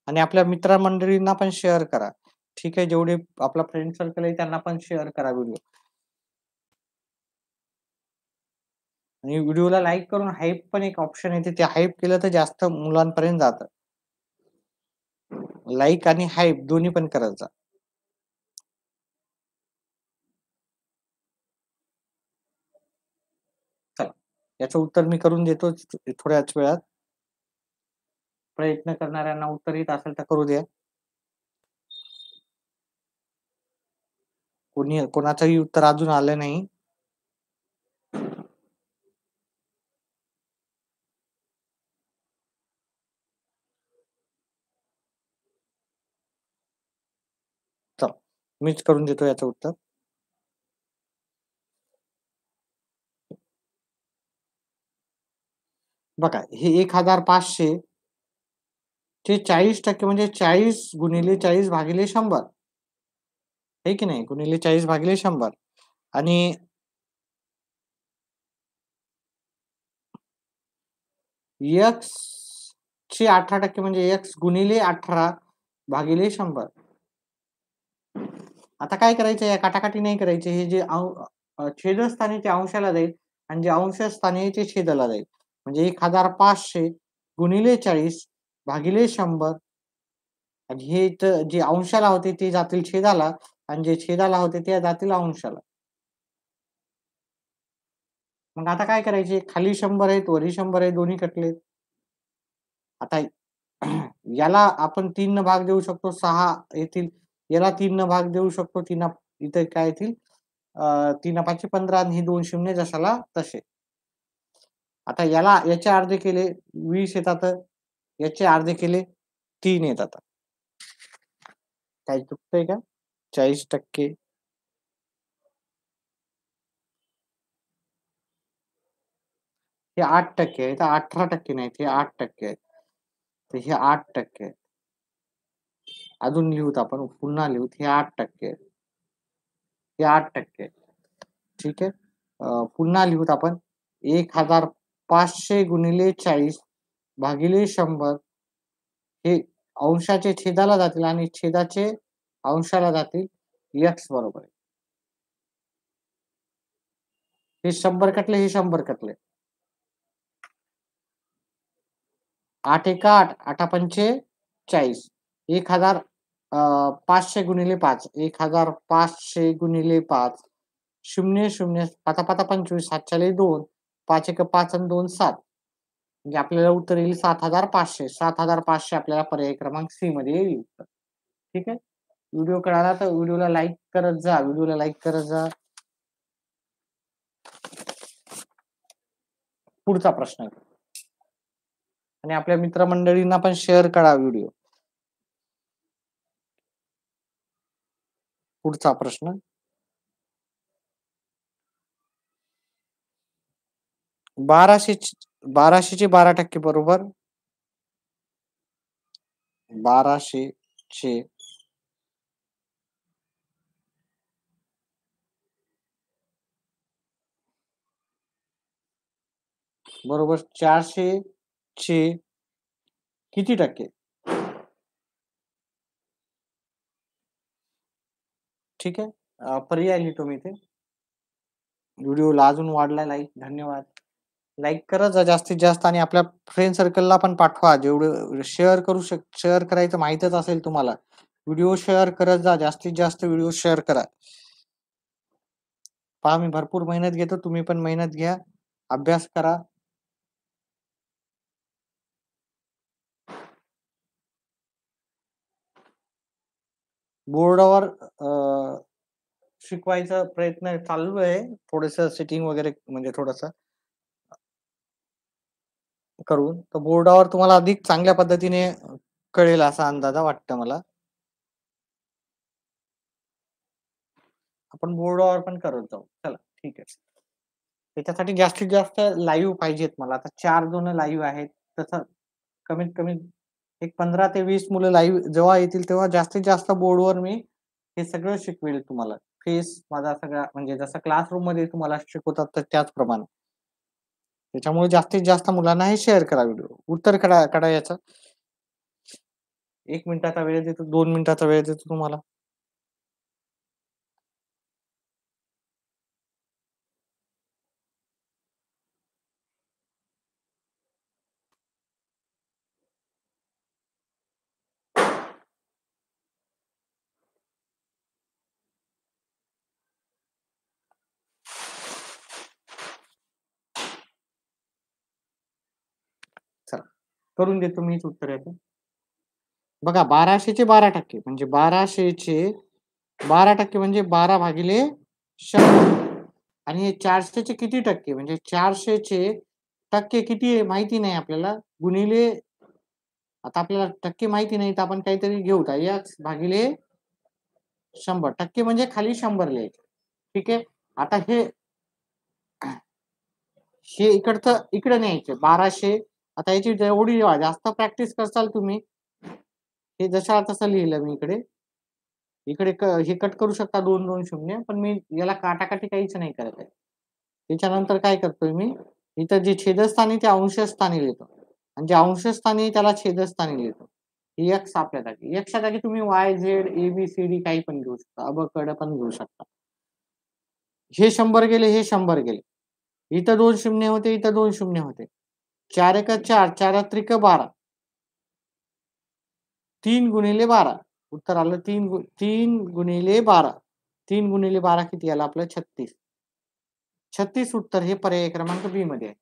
आणि आपल्या मित्रमंडळींना पण शेअर करा. ठीक आहे. जेवढे आपला फ्रेंड सर्कल आहे त्यांना पण शेअर करा व्हिडिओ. आणि व्हिडिओला लाईक करून हाइप पण एक ऑप्शन येते. ते हाइप केलं तर जास्त मुलांपर्यंत जातं. लाईक आणि हाइप दोन्ही पण करत जा. चला. याचं उत्तर मी करून देतो थोड्याच वेळात. प्रयत्न करणाऱ्यांना उत्तर येत असेल तर करू द्या. कोणाचंही उत्तर अजून आलं नाही. चला. मीच करून देतो याचं उत्तर. बघा हे 1,500 चे 40% म्हणजे 40 गुणिले 40 भागिले 100. आहे की नाही? गुणिले 40 भागिले 100 आणि एक्स चे 18% म्हणजे एक्स गुणिले 18 भागिले 100. आता काय करायचं या काटाकाटी नाही करायची. हे जे छेदस्थानी ते अंशाला जाईल आणि जे अंशस्थानी आहे ते छेदाला जाईल. म्हणजे 1,500 गुणिले 40 भागिले 100 आणि हे इथं जे अंशाला होते ते जातील छेदाला आणि जे छेदाला होते ते जातील अंशाला. मग आता काय करायचे? खाली 100 आहेत, वरी 100 आहे, दोन्ही कटले. आता याला आपण 3 न भाग देऊ शकतो. 6 येतील. याला 3 न भाग देऊ शकतो. इथे काय येतील? 3 5 15 आणि ही 2 शून्य जशाला तसे. आता याचे अर्धे केले 20 येतात. याचे अर्धे केले 3 येतात. काही चुकतंय का? 40% हे 8% आहे, तर 18% नाहीत, हे 8% आहेत. तर हे 8% आहेत. अजून लिहूत आपण, पुन्हा लिहूत, हे 8% आहेत. हे 8% आहेत. ठीक आहे. पुन्हा लिहूत आपण 1500 गुणिले 40 भागिले 100 हे अंशाचे छेदाला जातील आणि छेदाचे अंशाला जातील. x बरोबर आहे. हे 100 कटले, हे 100 कटले. 8 एका 8, 8 पंचे 40. 1500 गुणिले 5, 1500 गुणिले 5, 0, 0, पाचा पाचा 25, 7 2, 5 एक 5 आणि 2 7. म्हणजे आपल्याला उत्तर येईल 7500. 7500 आपल्याला पर्याय क्रमांक सी मध्ये येईल. ठीक आहे. व्हिडिओ कळाला तर व्हिडिओला लाईक करत जा. व्हिडिओला लाईक करत जा. पुढचा प्रश्न आहे. आणि आपल्या मित्रमंडळींना पण शेअर करा व्हिडिओ. पुढचा प्रश्न. 1200 चे 12% बरोबर 1200 चे बरोबर 400 चे किती टक्के? ठीक आहे. पर्याय लिहितो मी इथे. व्हिडिओला अजून वाढला लाईक. धन्यवाद. लाईक करत जा जास्तीत जास्त आणि आपल्या फ्रेंड सर्कलला पण पाठवा. जेवढं शेअर करायचं माहीतच असेल तुम्हाला. व्हिडिओ शेअर करत जा. जास्तीत जास्त व्हिडिओ शेअर करा. पहा मी भरपूर मेहनत घेतो. तुम्ही पण मेहनत घ्या. अभ्यास करा. बोर्डावर शिकवायचा प्रयत्न चालू आहे. थोडंसं सेटिंग वगैरे म्हणजे थोडंसं करून. तर बोर्डावर तुम्हाला अधिक चांगल्या पद्धतीने कळेल असा अंदाजा वाटतं मला. आपण बोर्डावर पण करत जाऊ. चला ठीक आहे. त्याच्यासाठी जास्तीत जास्त लाईव्ह पाहिजेत मला. आता 4 जण लाईव्ह आहेत. तसं कमीत कमी एक 15 ते 20 मुलं लाईव्ह जेव्हा येतील तेव्हा जास्तीत जास्त बोर्डवर मी हे सगळं शिकवेल तुम्हाला. फेस माझा सगळा म्हणजे जसं क्लासरूममध्ये तुम्हाला शिकवतात तर त्याचप्रमाणे. त्याच्यामुळे जास्तीत जास्त मुलांना हे शेअर करा व्हिडिओ. उत्तर काढा याचं. 1 मिनिटाचा वेळ देतो, 2 मिनिटाचा वेळ देतो तुम्हाला. चला करून देतो मीच उत्तर याचं. बघा 1200 चे 12% म्हणजे 1200 चे 12% म्हणजे 12 भागिले 100 आणि हे 400 चे किती टक्के म्हणजे 400 चे टक्के किती आहे माहिती नाही आपल्याला गुणिले आता आपल्याला टक्के माहिती नाही तर आपण काहीतरी घेऊ x भागिले 100 टक्के म्हणजे खाली 100 लिहायचे. ठीक आहे. आता हे इकडचं इकडे न्यायचं 1200. आता याची जेवढी जास्त प्रॅक्टिस करसाल तुम्ही हे जशा तसं लिहिलं मी इकडे. इकडे हे कट करू शकता 2-2 शून्य पण मी याला काटाकाटी काहीच नाही करत आहे. त्याच्यानंतर काय करतोय मी इथं जे छेदस्थानी ते अंशस्थानी लिहितो आणि जे अंशस्थानी त्याला छेदस्थानी लिहितो. x आपल्या जागी. x च्या जागी तुम्ही y, z, a, b, c, d काही पण घेऊ शकता. अबकड पण घेऊ शकता. हे 100 गेले, हे 100 गेले. इथं 2 शून्य होते, इथं 2 शून्य होते. 4 एक 4, 4 त्रिक 12. 3 गुणिले 12. उत्तर आलं 3 गुणिले 12. 3 गुणिले 12 किती आलं आपलं 36. 36 उत्तर हे पर्याय क्रमांक बी मध्ये आहे.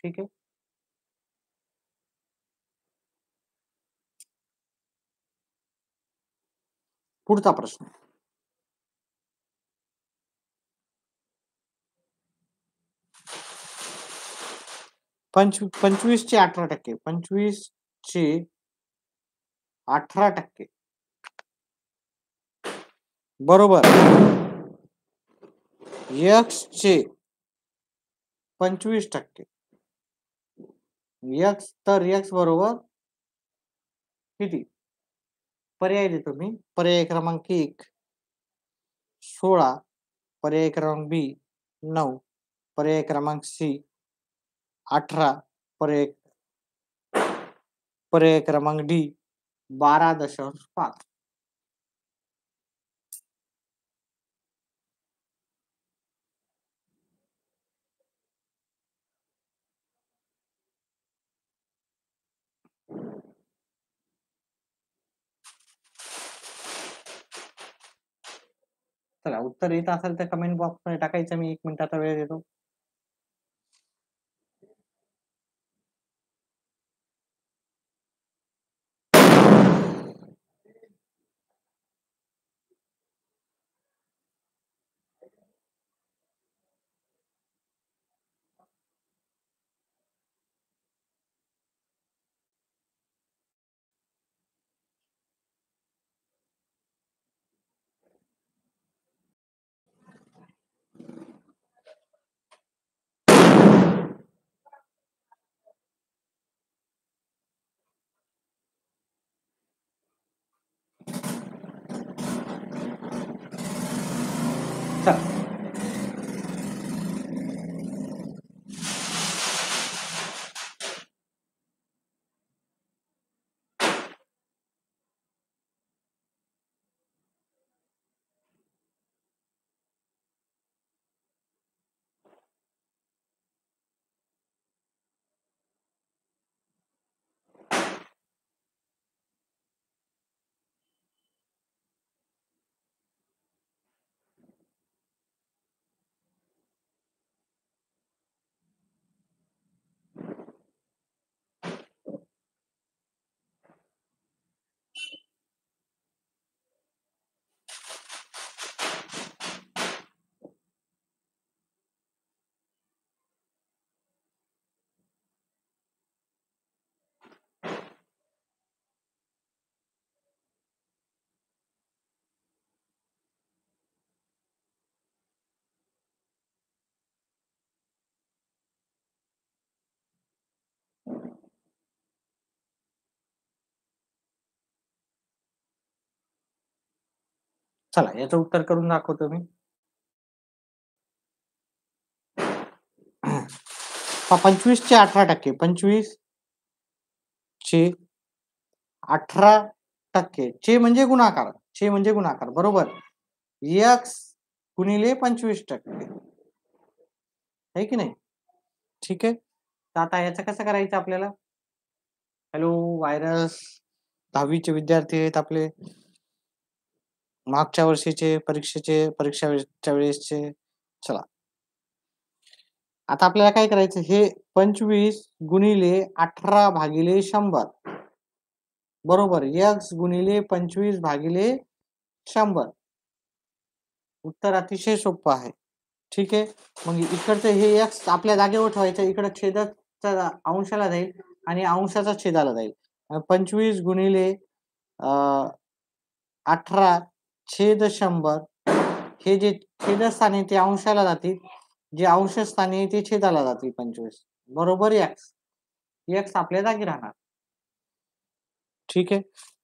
ठीक आहे. पुढचा प्रश्न. 25 चे 18%. 25 चे 18% बरोबर x चे 25%. x तर x बरोबर किती? पर्याय देतो मी. पर्याय क्रमांक 1 16, पर्याय क्रमांक बी 9, पर्याय क्रमांक सी 18, पर्याय पर्याय क्रमांक डी 12.5. चला उत्तर येत असेल तर कमेंट बॉक्समध्ये टाकायचं. मी 1 मिनिटाचा वेळ देतो. चला चला याचं उत्तर करून दाखवतो मी. 25 चे 18%. 25 चे 18% चे म्हणजे गुणाकार. चे म्हणजे गुणाकार बरोबर. x गुणिले 25%. आहे की नाही? ठीक आहे. तर आता याचं कसं करायचं आपल्याला? हॅलो व्हायरस 10वी चे विद्यार्थी आहेत आपले. मागच्या वर्षीचे परीक्षेच्या वेळेसचे. चला आता आपल्याला काय करायचं? हे 25 गुणिले 18 भागिले 100 बरोबर x गुणिले 25 भागिले 100. उत्तर अतिशय सोपं आहे. ठीक आहे. मग इकडचं हे x आपल्या जागेवर ठेवायचं. इकडे छेदाचा अंशाला जाईल आणि अंशाचा छेदाला जाईल. 25 गुणिले 18 छेद 100 हे जे छेदस्थानी ते अंशाला जातील. जे अंशस्थानी ते छेदाला जातील 25 बरोबर x. x आपल्या जागी राहणार. ठीक आहे.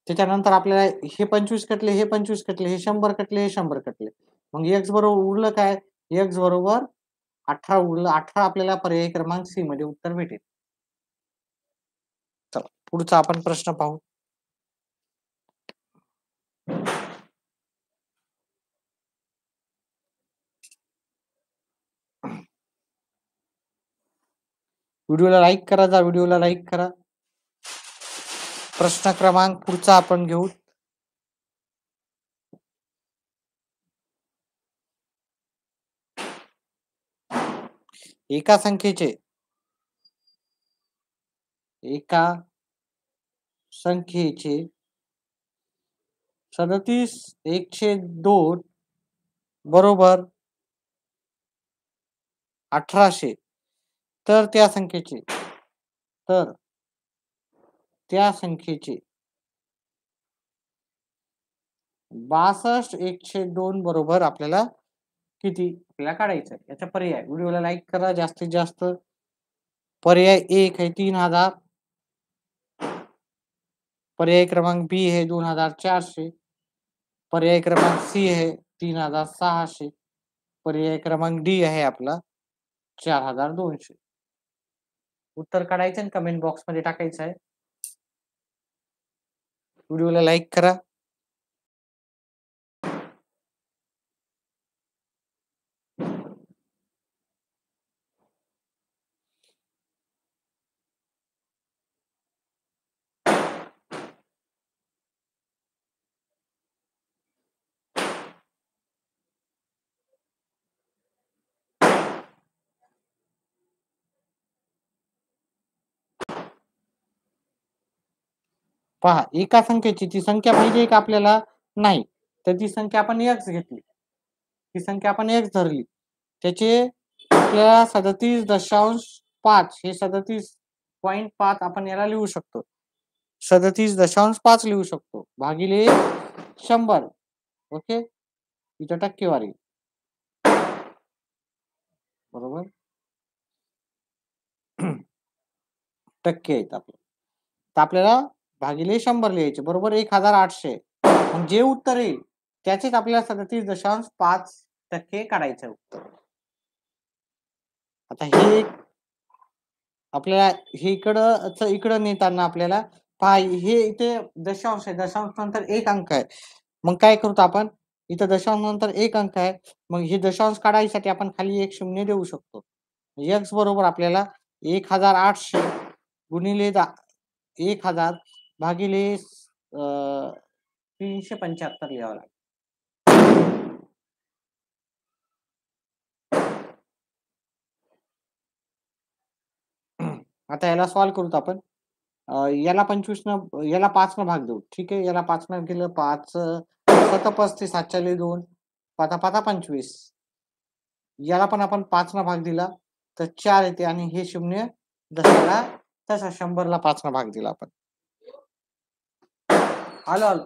त्याच्यानंतर आपल्याला हे 25 कटले, हे 25 कटले, हे 100 कटले, हे 100 कटले. मग x बरोबर उरलं काय? x बरोबर 18 उरलं. 18 आपल्याला पर्याय क्रमांक सी मध्ये उत्तर भेटेल. चला पुढचा आपण प्रश्न पाहू. व्हिडिओला लाईक करा. व्हिडिओला लाईक करा. प्रश्न क्रमांक पुढचा आपण घेऊ. एका संख्येचे 37/1/2 बरोबर 1800. तर त्या संख्येचे 62/1/2 बरोबर आपल्याला किती आपल्याला काढायचं आहे. याचा पर्याय व्हिडिओला लाईक करा जास्तीत जास्त. पर्याय 1 आहे 3000. पर्याय क्रमांक बी है 2400. पर्याय क्रमांक सी है 3600. पर्याय क्रमांक डी आहे आपला 4200. उत्तर काढायचं आणि कमेंट बॉक्स मध्ये टाकायचं आहे. व्हिडिओला लाईक करा. पहा एका संख्येची ती संख्या पाहिजे का आपल्याला? नाही. तर ती संख्या आपण x घेतली. ती संख्या आपण x धरली. त्याचे आपल्याला 37.5 हे 37.5 आपण याला लिहू शकतो. 37.5 लिहू शकतो भागिले 100. ओके. इथं टक्केवारी. बरोबर. टक्के आहेत आपले. तर आपल्याला भागिले 100 लिहायचे. बरोबर 1800. मग जे उत्तर येईल त्याचेच आपल्याला 37.5% काढायचं आहे उत्तर. आता हे आपल्याला हे इकडं नेताना आपल्याला पहा हे इथे दशांश आहे. दशांश नंतर एक अंक आहे. मग काय करतो आपण? इथं दशांश नंतर एक अंक आहे. मग हे दशांश काढायसाठी आपण खाली एक शून्य देऊ शकतो. x बरोबर आपल्याला 1800 गुणिले 1000 भागिले 375 लिहावं लागेल. आता याला सॉल्व्ह करूत आपण. याला 25 न याला 5 न भाग देऊ. ठीक आहे. याला 5 न गेलं 5 7 35 7 2 5 5 25. याला पण आपण 5 न भाग दिला तर 4 येते आणि हे शून्य जसाला तसा 100 ला 5 न भाग दिला आपण. आलो.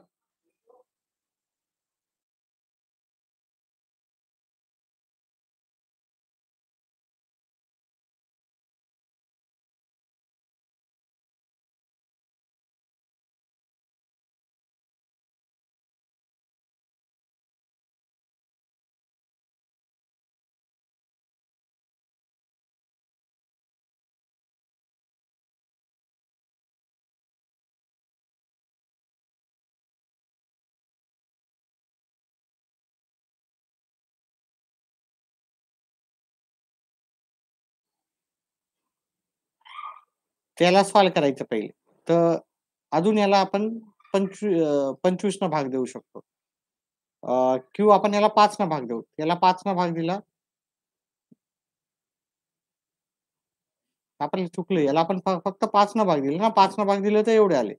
त्याला सॉल्व्ह करायचं पहिले. तर अजून याला आपण 25 न भाग देऊ शकतो. किंवा आपण याला 5 न भाग देऊ. याला 5 न भाग दिला आपण चुकलं. याला आपण फक्त 5 न भाग दिला ना. 5 न भाग दिलं तर एवढे आले.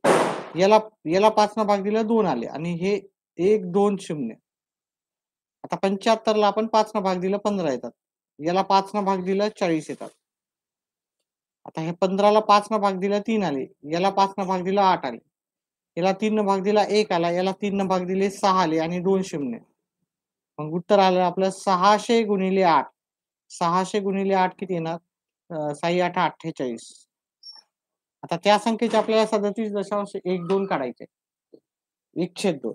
याला 5 न भाग दिलं 2 आले आणि हे 1 2 0. आता 75 ला आपण 5 न भाग दिलं 15 येतात. याला 5 न भाग दिलं 40 येतात. आता हे 15 ला 5 न भाग दिला 3 आले. याला 5 न भाग दिला 8 आले. याला 3 न भाग दिला 1 आला. याला 3 न भाग दिले 6 आले आणि 2 शून्य. मग उत्तर आलं आपलं 600 गुणिले 8. 600 गुणिले 8 किती येणार? 6 8 48. आता त्या संख्येचे आपल्याला 37.12 काढायचे. 1/2.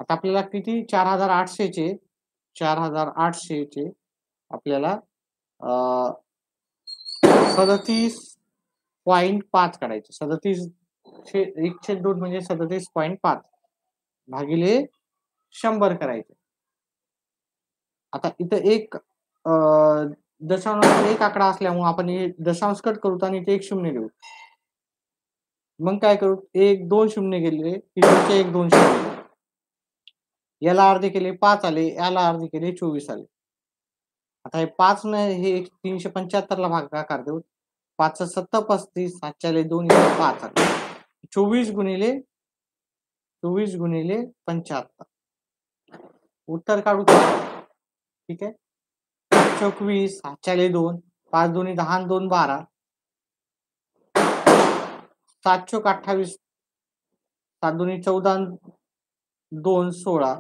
आता आपल्याला किती 4800 चे आपल्याला 37.5 काढायचे. 1/2 म्हणजे 37.5 भागिले 100 करायचे. आता इथं एक दशांश एक आकडा असल्यामुळे आपण हे दशांश कट करू आणि इथे 1 शून्य देऊ. मग काय करू? 1 2 शून्य गेले, इथे 1 2 शून्य. याला अर्धे केले 5 आले, याला अर्धे केले 24 आले. आता हे 5 न हे 375 ला भागाकार देऊ. 5 7 35 7 2 5 आले. 24 गुणिले 75. उत्तर काढू. ठीक आहे. 24 7 2 5 दुनी 10 आणि 2 12. 7 चोक 28. 7 दुनी 14 आणि 2 16.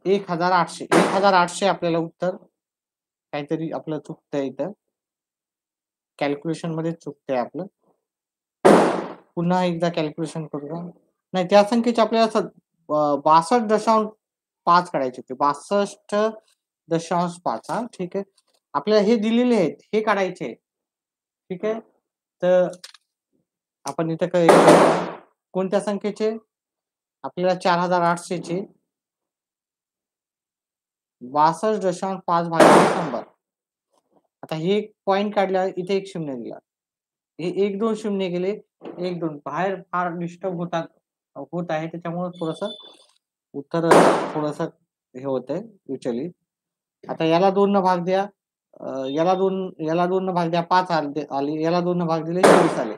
1800. 1800 आपल्याला उत्तर. काहीतरी आपलं चुकतंय इथं. कॅल्क्युलेशन मध्ये चुकतंय आपलं. पुन्हा एकदा कॅल्क्युलेशन करूया. नाही, त्या संख्येचे आपल्याला 62.5 काढायचे होते. 62.5. हां, ठीक आहे. आपल्याला हे दिलेले आहेत, हे काढायचे आहेत. ठीक आहे. तर आपण इथं काय कोणत्या संख्येचे? आपल्याला 4800 चे 62.5 भागिले 100. आता हे एक पॉइंट काढला, इथे एक शून्य दिला. हे 1-2 शून्य गेले. 1-2 बाहेर फार डिस्टर्ब होत आहे. त्याच्यामुळे थोडंसं उत्तर थोडंसं हे होतंय विचलित. आता याला 2 न भाग द्या. याला 2 न भाग द्या, 5 आले. याला 2 न भाग दिले, 24 आले.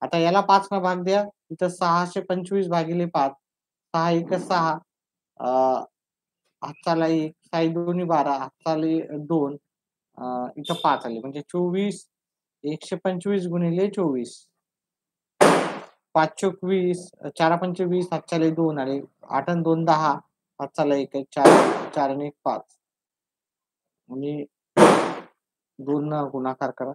आता याला 5 न भाग द्या. इथं 625 भागिले 5. 6 एक 6. हातचाला 1, 6 दोन्ही 12, हातचाले 2. इथं 5 आले. म्हणजे 24, 125 गुणिले 24. 5 चोक 20, 4 पंचे 20, हातचाले 2 आले. 8 आणि 2 10, हातचाला 1 आहे. 4, 4 आणि 1 5. आणि 2 न गुणाकार करा.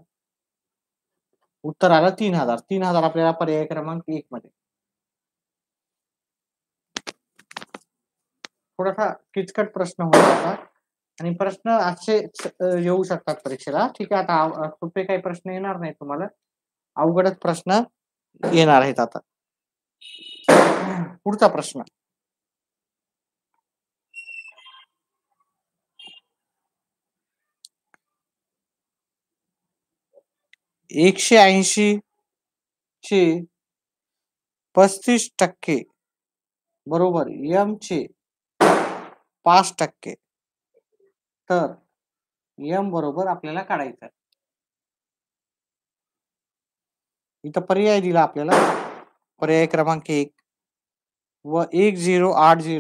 उत्तर आलं 3000. 3000 आपल्याला पर्याय क्रमांक 1 मध्ये. थोडासा किचकट प्रश्न होता आणि प्रश्न असे येऊ शकतात परीक्षेला. ठीक आहे. आता सोपे काही प्रश्न येणार नाही तुम्हाला. अवघडच प्रश्न येणार आहेत आता. पुढचा प्रश्न. एकशे 80 चे 35% बरोबर m चे 5%. तर m बरोबर आपल्याला काढायचं. इथं पर्याय दिला आपल्याला. पर्याय क्रमांक 1 व 1080,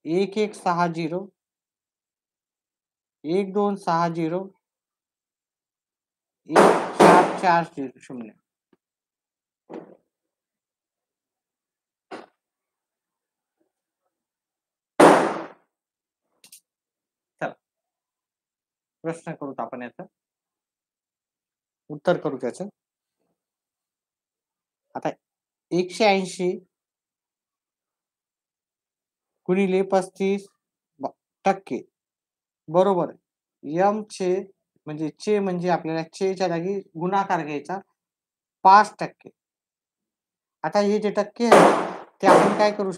1160, 1260, 1440. चला प्रश्न करूत आपण याचं. उत्तर करू त्याचं. आता 180 गुणिले 35% बरोबर m चे म्हणजे आपल्याला च्या जागी गुणाकार घ्यायचा 5%. आता हे जे टक्के आहे ते आपण काय करू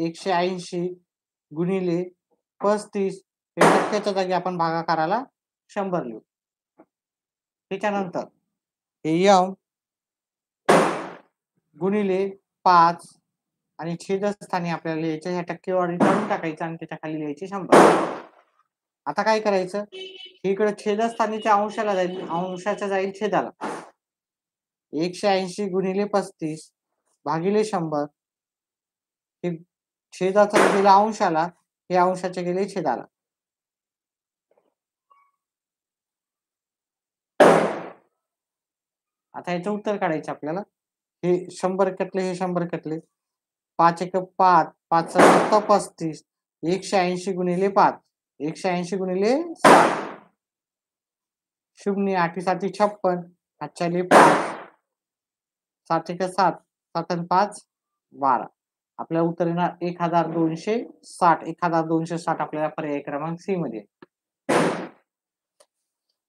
180 गुणिले 35 हे टक्क्याच्या जागी आपण भागाकाराला 100 लिहू. त्याच्यानंतर हे m गुणिले 5 आणि छेदस्थानी आपल्याला लिहायचं, ह्या टक्केवारी काढून टाकायचं आणि त्याच्या खाली लिहायचे 100. आता काय करायचं, इकडे छेदस्थानीच्या अंशाला जाईल, अंशाच्या जाईल छेदाला. 180 गुणिले 35 भागिले 100. हे छेदाचा गेला अंशाला, हे अंशाचे गेले छेदाला. आता याचं उत्तर काढायचं आपल्याला. हे 100 कटले, हे 100 कटले. 5 एक 5, 5 सत्ता 35. 180 गुणिले 5, 180 गुणिले 7. 0 8 7 56, 5 5. 7 एक 7, 7 आणि 5 12. आपल्याला उत्तर येणार 1260. 1260 आपल्याला पर्याय क्रमांक सी मध्ये.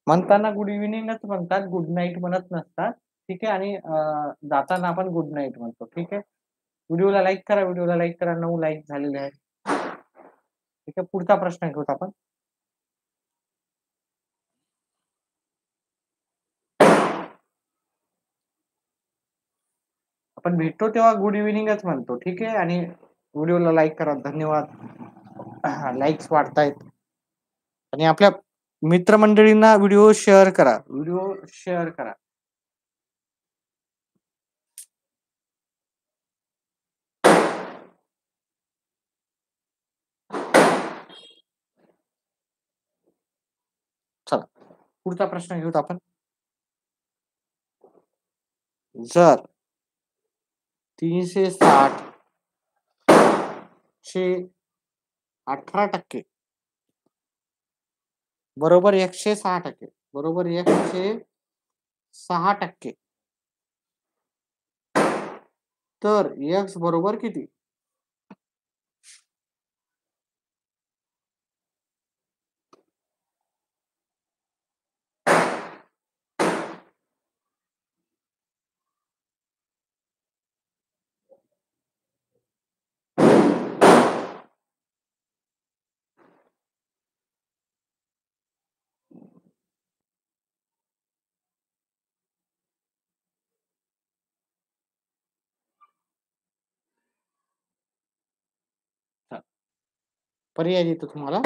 म्हणताना गुड इव्हिनिंगच म्हणतात, गुड नाईट म्हणत नसतात. ठीक आहे. आणि जाताना आपण गुड नाईट म्हणतो. ठीक आहे. व्हिडिओला लाईक करा, व्हिडिओला लाईक करा. 9 लाईक झालेले आहेत. ठीक आहे. पुढचा प्रश्न घेऊत आपण. आपण भेटतो तेव्हा गुड इव्हिनिंगच म्हणतो. ठीक आहे. आणि व्हिडिओला लाईक करा. धन्यवाद. लाईक्स वाढतायत. आणि आपल्या मित्रमंडळींना व्हिडिओ शेअर करा. व्हिडिओ शेअर करा. पुढचा प्रश्न घेऊत आपण. जर 360 चे 18% बरोबर 106% बरोबर 106%, तर x बरोबर किती? पर्याय देतो तुम्हाला.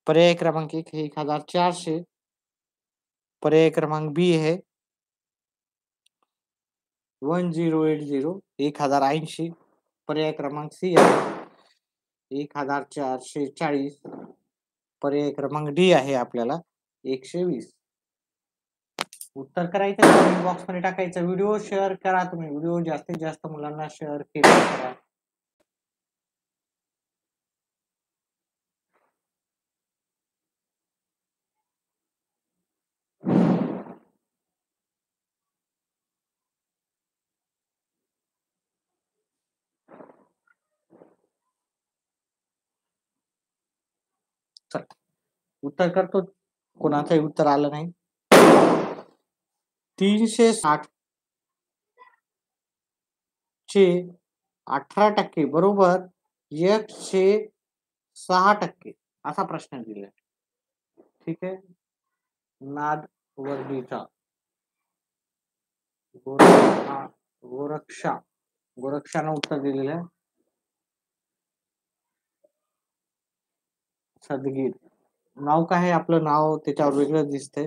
पर्याय क्रमांक 1 हे 1400, पर्याय क्रमांक बी है 1080 1080, पर्याय क्रमांक सी आहे 1440, पर्याय क्रमांक डी आहे आपल्याला 120. उत्तर करायचं कमेंट बॉक्स मध्ये टाकायचं. व्हिडिओ शेअर करा तुम्ही. व्हिडिओ जास्तीत जास्त मुलांना शेअर करा. चल उत्तर करतो. कोणाचंही उत्तर आलं नाही. 360 चे 18% बरोबर 106% असा प्रश्न दिलाय. ठीक आहे. नाद वर्दीचा गोरक्षानं उत्तर दिलेलं आहे. सदगीर नाव काय आहे आपलं? नाव त्याच्यावर वेगळं दिसतंय.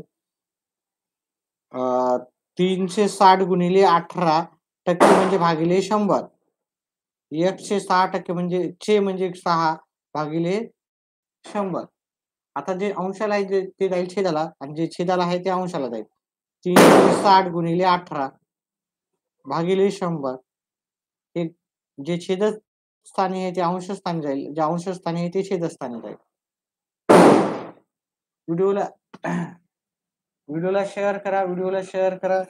360 गुणिले 18% म्हणजे भागिले 100. 106% म्हणजे म्हणजे 6 भागिले 100. आता जे अंशाला आहे ते जाईल छेदाला आणि जे छेदाला आहे ते अंशाला जाईल. 360 गुणिले 18 भागिले 100 हे जे छेदस्थानी आहे ते अंशस्थानी जाईल, जे अंशस्थानी आहे ते छेदस्थानी जाईल. व्हिडिओला शेअर करा.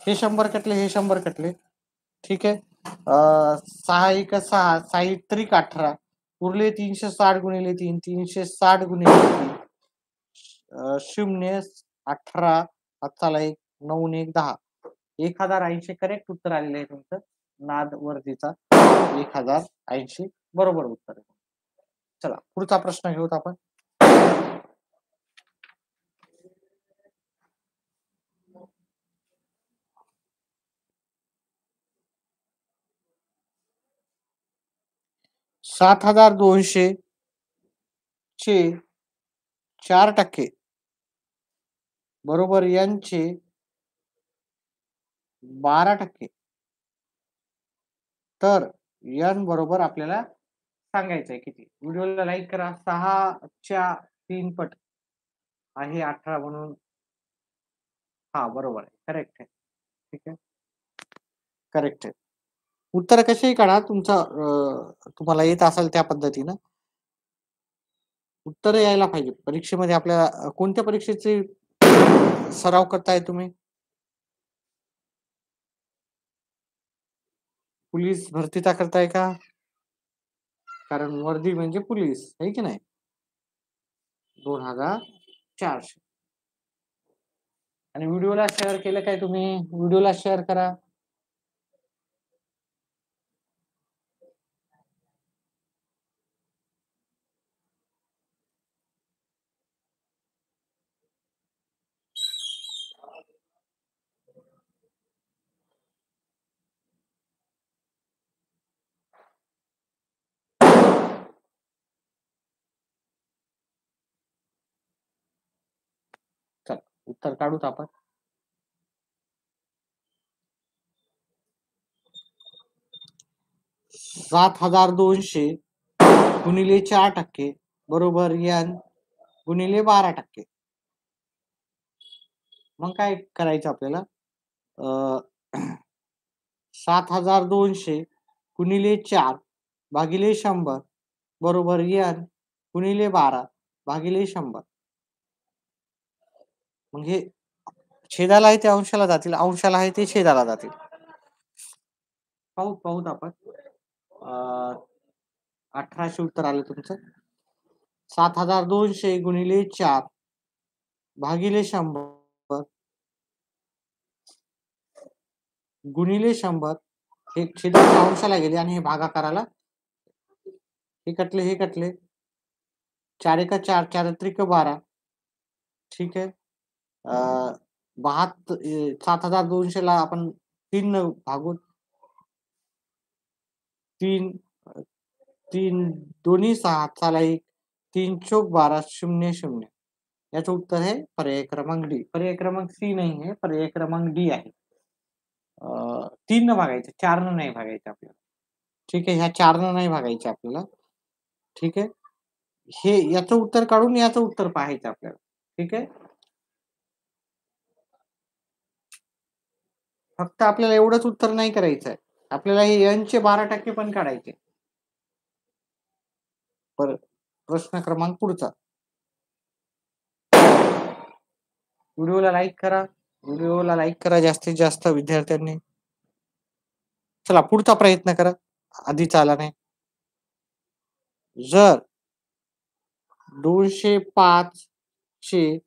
हे 100 कटले, हे 100 कटले. ठीक आहे. 6 1 6 6 त्रिक 18 उरले 360 गुणिले 3 360 गुणिले 3 0 18 हाताला 1 9 1 10 1080 करेक्ट उत्तर आलेलं आहे तुमचं. नाद वर्दीचा 1080 बरोबर उत्तर आहे. चला पुढचा प्रश्न घेऊत आपण. $7,200 चे 4% बरोबर n चे 12%, तर n बरोबर आपल्याला सांगायचंय किती. व्हिडिओला लाईक करा. 6च्या 3 पट आहे 18 म्हणून हा बरोबर आहे. करेक्ट आहे. ठीक आहे. करेक्ट आहे. उत्तर कसेही काढा तुमचा तुम्हाला येत असेल त्या पद्धतीनं उत्तर यायला पाहिजे. परीक्षेमध्ये आपल्याला कोणत्या परीक्षेचे सराव करताय तुम्ही? पोलीस भरतीचा करताय का? कारण वर्दी म्हणजे पोलीस आहे की नाही. 2400. आणि व्हिडिओला शेअर केलं काय तुम्ही? व्हिडिओला शेअर करा. चल उत्तर काढूत आपण. 7,200 गुणिले 4% बरोबर n गुणिले 12%. मग काय करायचं आपल्याला? अ, 7200 गुणिले 4 भागिले 100 बरोबर n गुणिले 12 भागिले 100. मग हे छेदाला आहे ते अंशाला जातील, अंशाला आहे ते छेदाला जातील. पाहूत आपण. 1800 उत्तर आलं तुमचं. 7200 गुणिले 4 भागिले 100 गुणिले 100 हे छेदाच्या अंशाला गेले आणि हे भागाकाराला हे कटले 4 एका 4 4 त्रिक 12. ठीक आहे. 7200 ला आपण 3 न भागून 3 3 दोन्ही 6 हाताला 1 3 चौक 12 0 0. याचं उत्तर आहे पर्याय क्रमांक डी. पर्याय क्रमांक सी नाही आहे, पर्याय क्रमांक डी आहे. 3 न भागायचं, 4 न नाही भागायचं आपल्याला. ठीक आहे, ह्या 4 न नाही भागायचे आपल्याला. ठीक आहे. हे याचं उत्तर काढून याचं उत्तर पाहायचं आपल्याला. ठीक आहे. फक्त आपल्याला एवढंच उत्तर नाही करायचं आहे. आपल्याला हे n चे 12% पण काढायचे. प्रश्न क्रमांक पुढचा. व्हिडिओला लाईक करा जास्तीत जास्त विद्यार्थ्यांनी. चला पुढचा प्रयत्न करा. आधीच आला नाही. जर 205 चे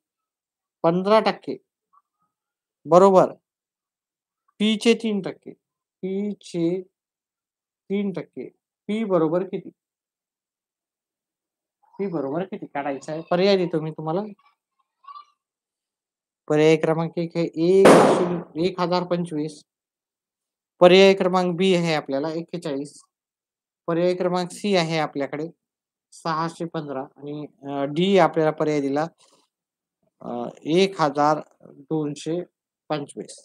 15% बरोबर p चे 3%, p चे 3%, p बरोबर किती? p बरोबर किती काढायचं आहे? पर्याय देतो मी तुम्हाला. पर्याय क्रमांक 1 आहे 1025. पर्याय क्रमांक बी आहे आपल्याला 41. पर्याय क्रमांक सी आहे आपल्याकडे 615 आणि डी आपल्याला पर्याय दिला 1225.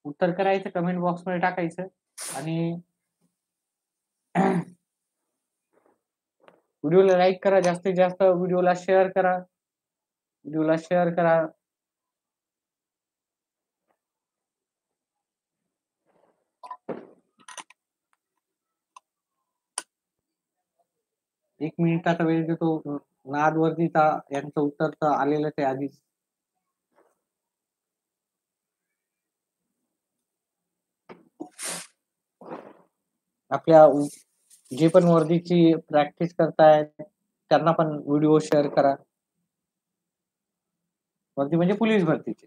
उत्तर करायचं, कमेंट बॉक्स मध्ये टाकायचं आणि व्हिडिओला लाईक करा जास्तीत जास्त, व्हिडिओला शेअर करा. एक मिनिटाचा वेळ देतो. नादवर्दीचा यांचं उत्तर तर आलेलंच आहे आधीच. आपल्या जे पण वर्दीची प्रॅक्टिस करतायत त्यांना पण व्हिडिओ शेअर करा. वर्दी म्हणजे पोलीस भरतीची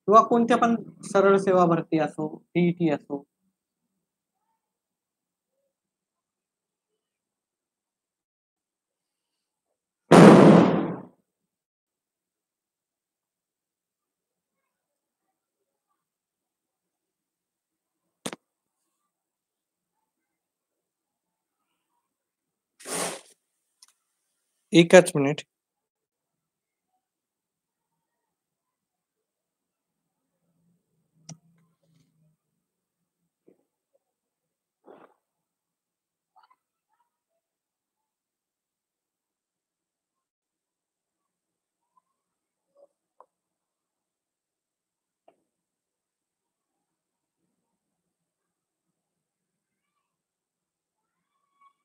किंवा कोणत्या पण सरळ सेवा भरती असो, टीईटी असो. एकच मिनिट.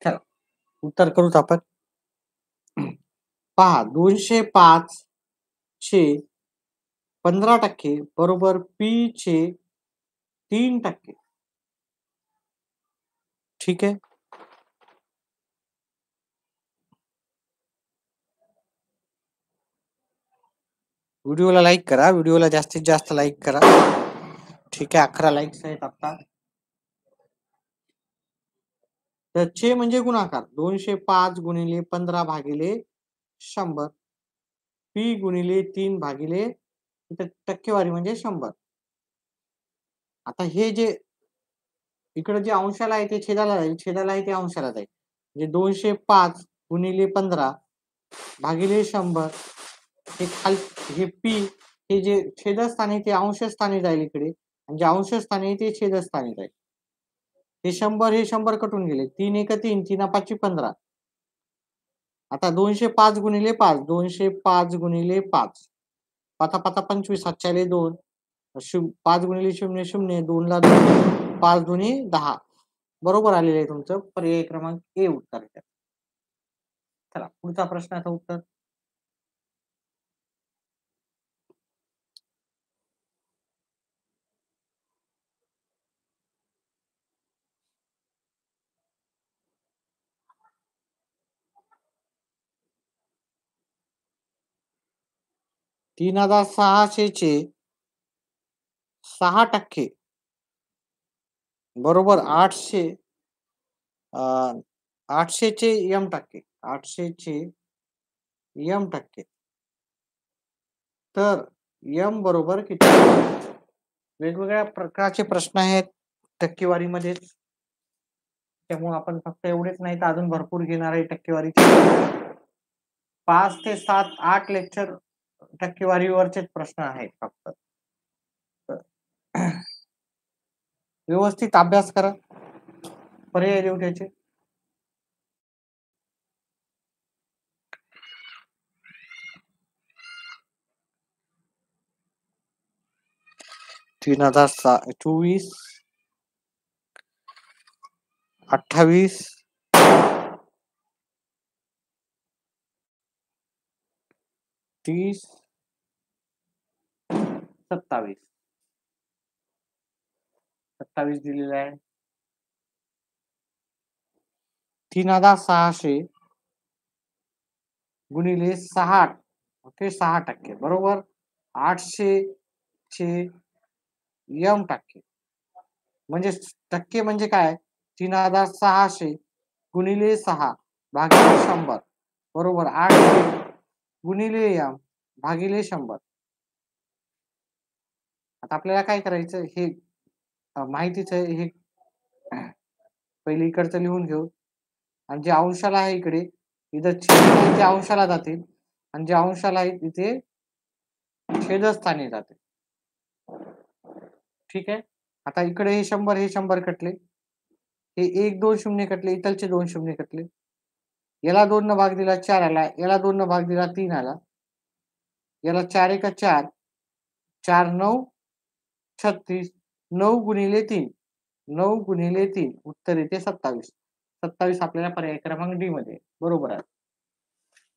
चला उत्तर करूच आपण. पहा 205 चे 15% बरोबर p चे 3%. ठीक आहे. व्हिडिओला लाईक करा, व्हिडिओला जास्तीत जास्त लाईक करा. ठीक आहे, 11 लाईक्स आहेत आता. तर चे म्हणजे गुणाकार 205 गुणिले 15 भागिले 100 p गुणिले 3 भागिले टक्केवारी म्हणजे 100. आता हे जे इकडे जे अंशाला आहे ते छेदाला जाईल, छेदाला आहे ते अंशाला जाईल. म्हणजे 205 गुणिले 15 भागिले 100 हे p हे जे छेदस्थानी ते अंशस्थानी जाईल इकडे आणि जे अंशस्थानी ते छेदस्थानी जाईल. हे 100 हे 100 कटून गेले. 3 1 3 3 5 15 आता 205 गुणिले 5, 205 गुणिले 5. पाता पाता 25, 7 2. 5 गुणिले 0 0, 2 ला 2, 5 दुनी 10. बरोबर आलेलं आहे तुमचं पर्याय क्रमांक ए उत्तर आहे. चला पुढचा प्रश्नाचं उत्तर. तीन हजार 600चे 6% बरोबर 800 800चे m टक्के 800चे m टक्के तर m बरोबर किती? वेगवेगळ्या प्रकारचे प्रश्न आहेत टक्केवारीमध्येच. त्यामुळे आपण फक्त एवढेच नाही तर अजून भरपूर घेणार आहे टक्केवारीचे. 5 ते 7, 8 लेक्चर टक्केवारीवरचेच प्रश्न आहेत फक्त. व्यवस्थित अभ्यास करा. पर्याय देऊ त्याचे. तीन हजार 24, 28, 30, 27. 27 दिलेलं आहे. 3600 गुणिले 6, ओके 6% बरोबर 800 चे m टक्के म्हणजे टक्के म्हणजे काय? 3600 गुणिले 6 भागिले 100 बरोबर 800 गुणिले m भागिले 100. आता आपल्याला काय करायचं हे माहितीच आहे. हे पहिले इकडचं लिहून घेऊ आणि जे अंशाला आहे इकडे इथं छेद जे अंशाला जातील आणि जे अंशाला आहे तिथे छेदस्थानी जाते. ठीक आहे. आता इकडे हे 100 कटले. हे 1 2 शून्य कटले, इथलचे 2 शून्य कटले. याला 2 न भाग दिला 4 आला, याला 2 न भाग दिला 3 आला. याला 4 1 4, 4 9 36, 9 गुणिले 3, 9 गुणिले 3 उत्तर येते 27. 27 आपल्याला पर्याय क्रमांक डी मध्ये बरोबर आहे.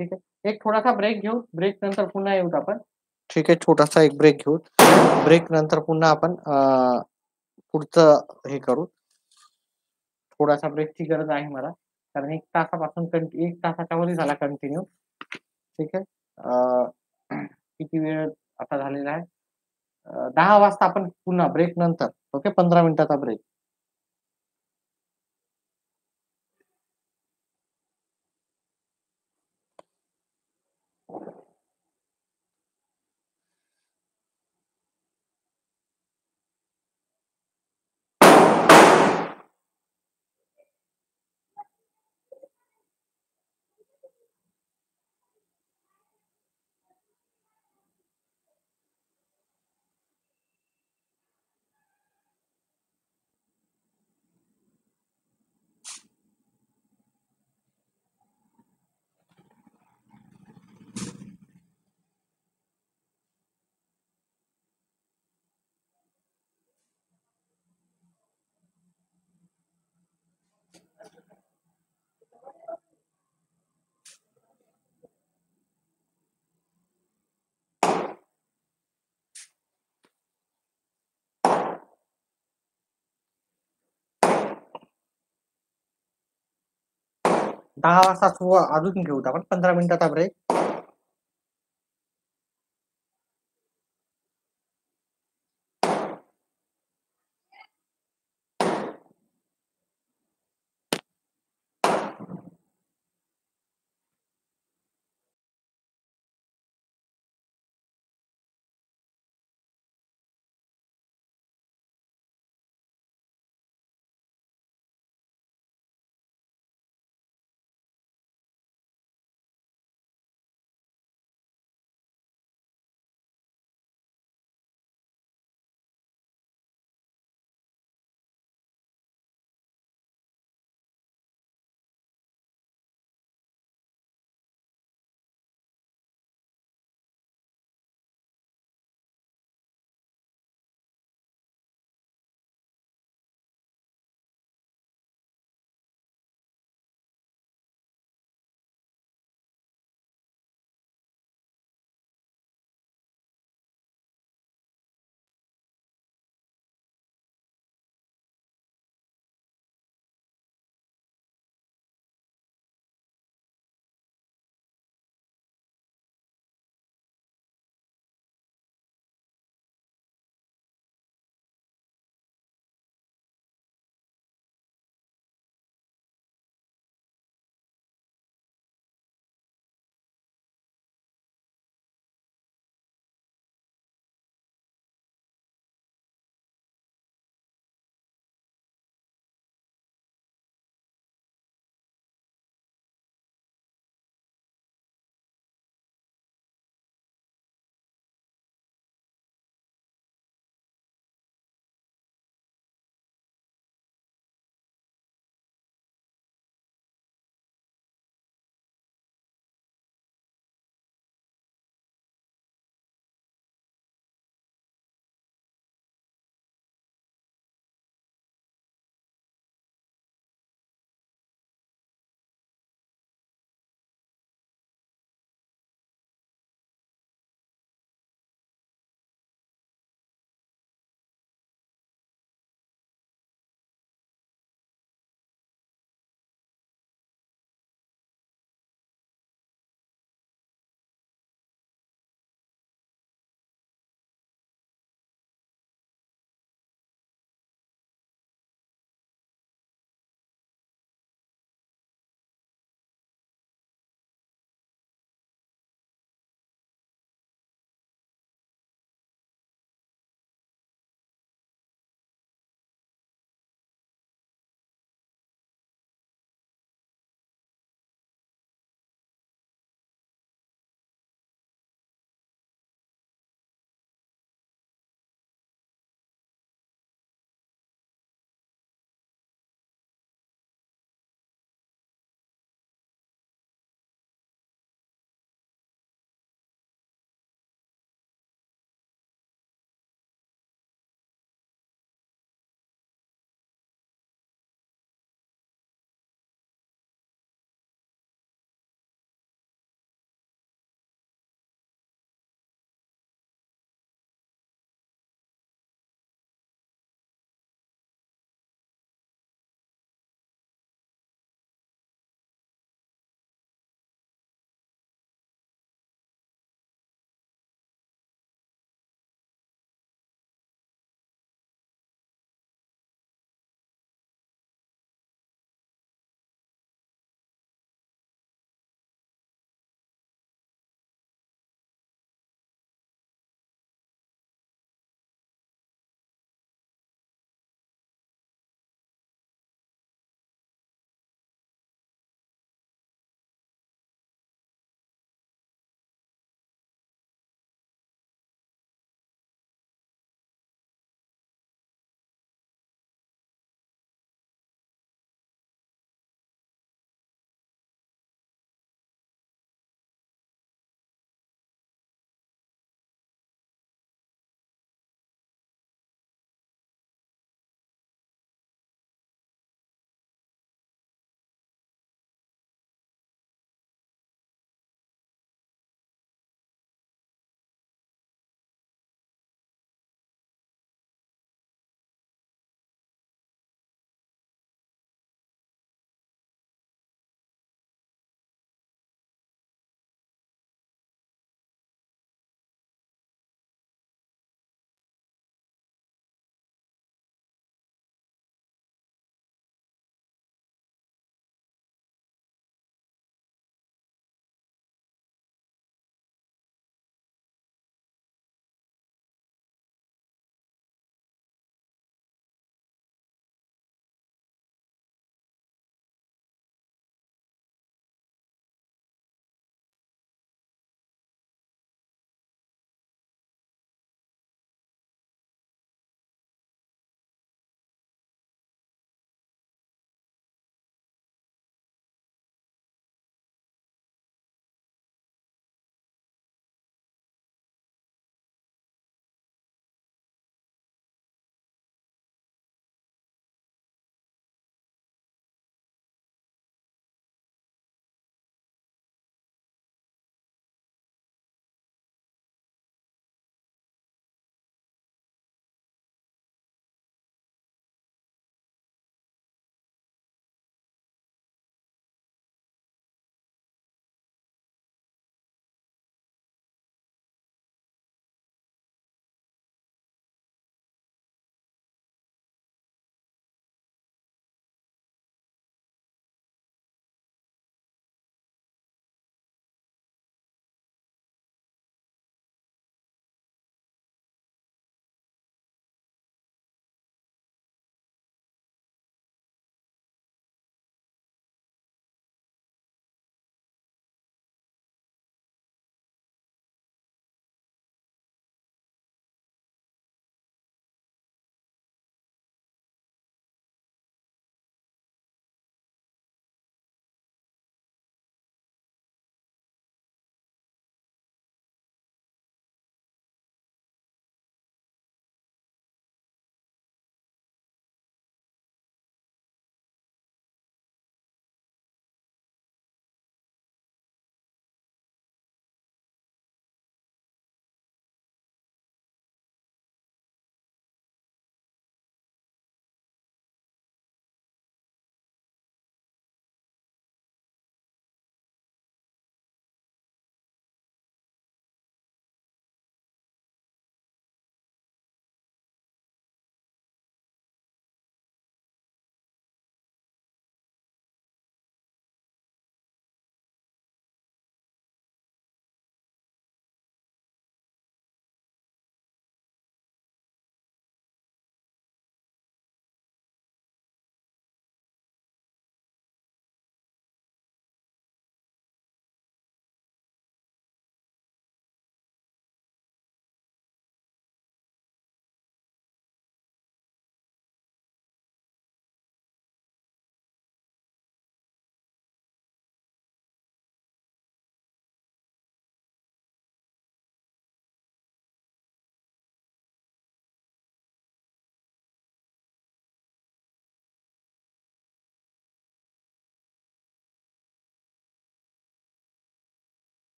ठीक आहे. एक थोडासा ब्रेक घेऊ. ब्रेक नंतर पुन्हा येऊ आपण. ठीक आहे. छोटासा एक ब्रेक घेऊ. ब्रेक नंतर पुन्हा आपण पुढचं हे करू. थोडासा ब्रेकची गरज आहे मला कारण 1 तासापासून 1 तासाच्या वर झाला कंटिन्यू. ठीक आहे. किती वेळ आता झालेला आहे? 10 वाजता आपण पुन्हा ब्रेक नंतर ओके 15 मिनिटाचा ब्रेक. दहा वाजता अजून घेऊ आपण 15 मिनिटाचा ब्रेक.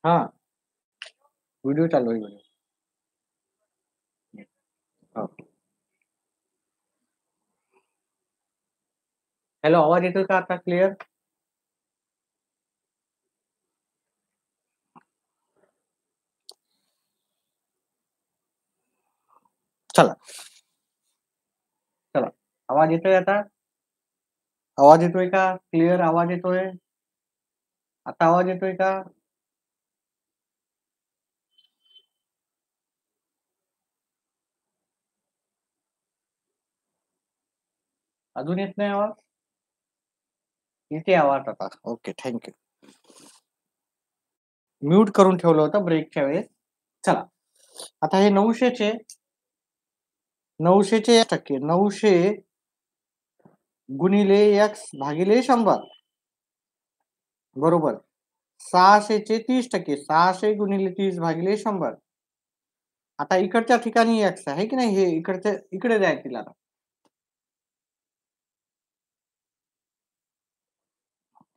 हा, व्हिडिओ चालू आहे व्हिडिओ. हो. हॅलो, आवाज येतोय का आता क्लिअर? चला, चला. आवाज येतोय आता? आवाज येतोय का? क्लिअर आवाज येतोय? आता आवाज येतोय का? अजून येत नाही आवाज? येते आवाज आता. Okay, thank you. म्यूट करून ठेवलं होतं ब्रेकच्या वेळेस. चला, आता हे 900चे 900 900 गुणिले x भागिले 100 बरोबर. 600चे 30%, 600 गुणिले 30 भागिले 100. आता इकडच्या ठिकाणी x आहे की नाही, हे इकडच्या इकडे जायतील आता.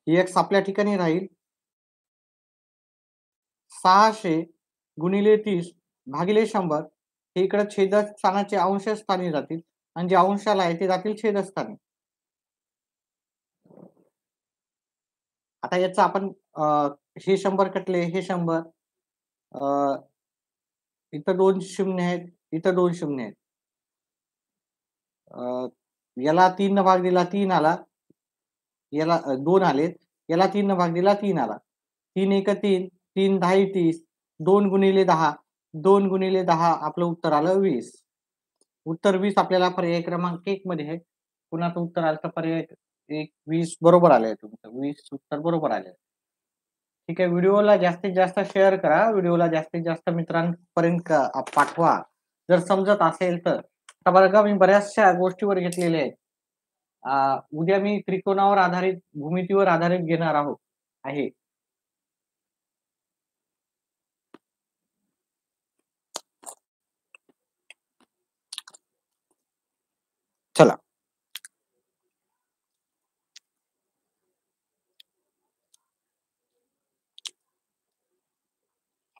ही x आपल्या ठिकाणी राहील. 600 गुणिले 30 भागिले 100 हे इकडे छेदस्थानाचे अंशस्थानी जातील आणि जे अंशाला आहे ते जातील छेदस्थानी. आता याचं आपण हे 100 कटले, हे 100 इथं 2 शून्य आहेत, इथं 2 शून्य आहेत. याला 3 न भाग दिला 3 आला, याला 2 आले, याला 3 न भाग दिला 3 आला. 3 एक 3, 3 10 30, 2 गुणिले 10, 2 गुणिले 10 आपलं उत्तर आलं 20. उत्तर 20 आपल्याला पर्याय क्रमांक 1 मध्ये आहे. पुन्हा उत्तर आलं पर्याय 1 20 बरोबर आलंय तुमचं. 20 उत्तर बरोबर आलंय. ठीक आहे. व्हिडिओला जास्तीत जास्त शेअर करा. व्हिडिओला जास्तीत जास्त मित्रांपर्यंत पाठवा. जर समजत असेल तर. आता बरं का, मी बऱ्याचशा गोष्टीवर घेतलेल्या आहेत. उद्या मी त्रिकोणावर आधारित, भूमितीवर आधारित घेणार आहोत आहे. चला,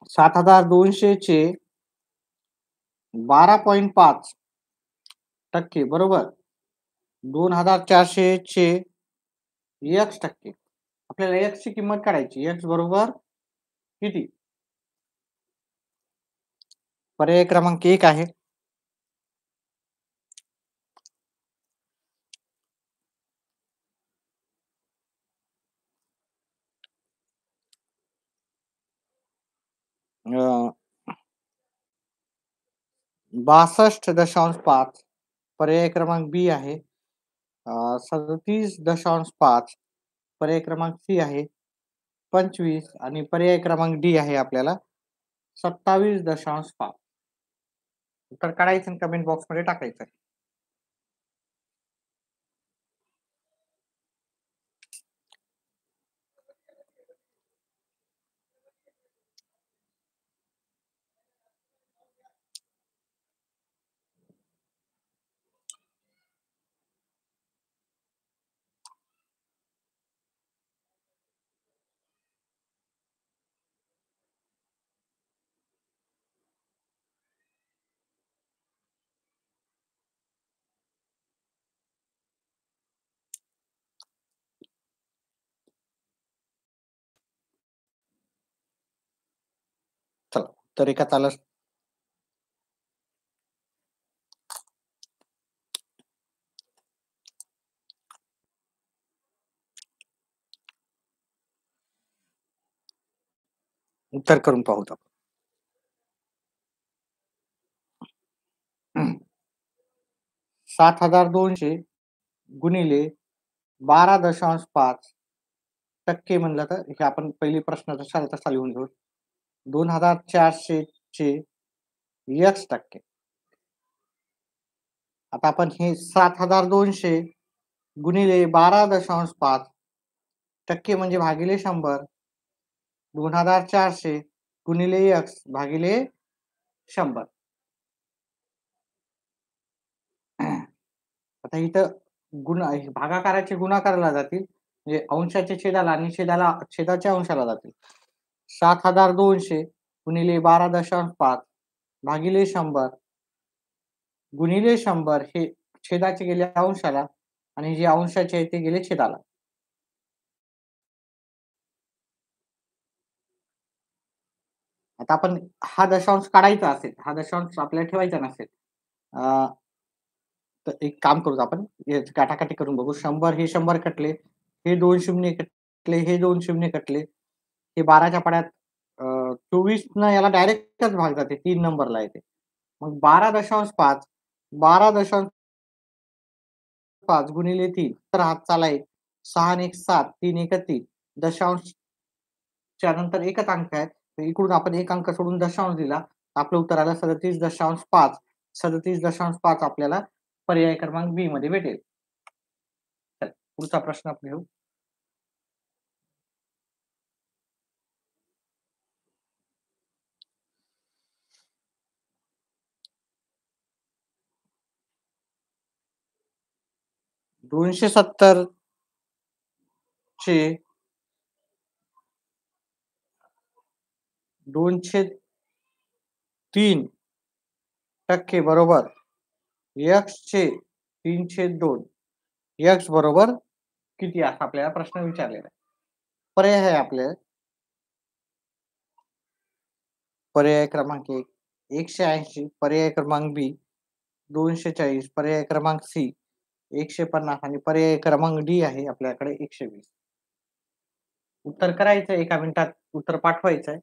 7200 चे 12.5% बरोबर. 2400 चे x%. आपल्याला x ची किंमत काढायची. x बरोबर किती? पर्याय क्रमांक 1 आहे. अ, 62.5. पर्याय क्रमांक बी आहे. 37.5. पर्याय क्रमांक सी आहे. 25 आणि पर्याय क्रमांक डी आहे आपल्याला 27.5. उत्तर काढायचं आणि कमेंट बॉक्समध्ये टाकायचं. चला, तर एका चालस उत्तर करून पाहूत आपण. 7200 गुणिले 12.5% म्हणलं तर हे आपण पहिली प्रश्न तसा लिहून घेऊ. 2400 चे x%. आता आपण हे 7200 गुणिले 12.5% म्हणजे भागिले 100. 2400 गुणिले x भागिले 100. आता इथं भागाकाराचे गुणाकाराला जातील, म्हणजे अंशाच्या छेदाला आणि छेदाच्या अंशाला जातील. 7200 गुणिले 12.5 भागिले 100 गुणिले 100 हे छेदाचे गेले अंशाला आणि जे अंशाचे आहे ते गेले छेदाला. आता आपण हा दशांश काढायचा असेल, हा दशांश आपल्याला ठेवायचा नसेल, तर एक काम करू आपण, काटाकाटी करून बघू. 100 हे 100 कटले, हे 2 शून्य कटले, हे 2 शून्य कटले, हे 12च्या पाड्यात 24 न याला डायरेक्टच भाग जाते, 3 नंबरला येते. मग 12.5 12.5 गुणिले 3 तर हातचाला 1 6 आणि 1 7 3 1 3 दशांश च्या नंतर एकच अंक आहे. तर इकडून आपण एक अंक सोडून दशांश दिला. आपलं उत्तर आलं 37.5. 37.5 आपल्याला पर्याय क्रमांक बी मध्ये भेटेल. चला, पुढचा प्रश्न आपण घेऊ. दोनशे 270 चे 203% बरोबर x चे 3/2 x बरोबर किती असा आपल्याला प्रश्न विचारलेला आहे. पर्याय आहे आपले. पर्याय क्रमांक 1 180, पर्याय क्रमांक बी 240, पर्याय क्रमांक सी 150 आणि पर्याय क्रमांक डी आहे आपल्याकडे 120. उत्तर करायचं, एका मिनिटात उत्तर पाठवायचंय.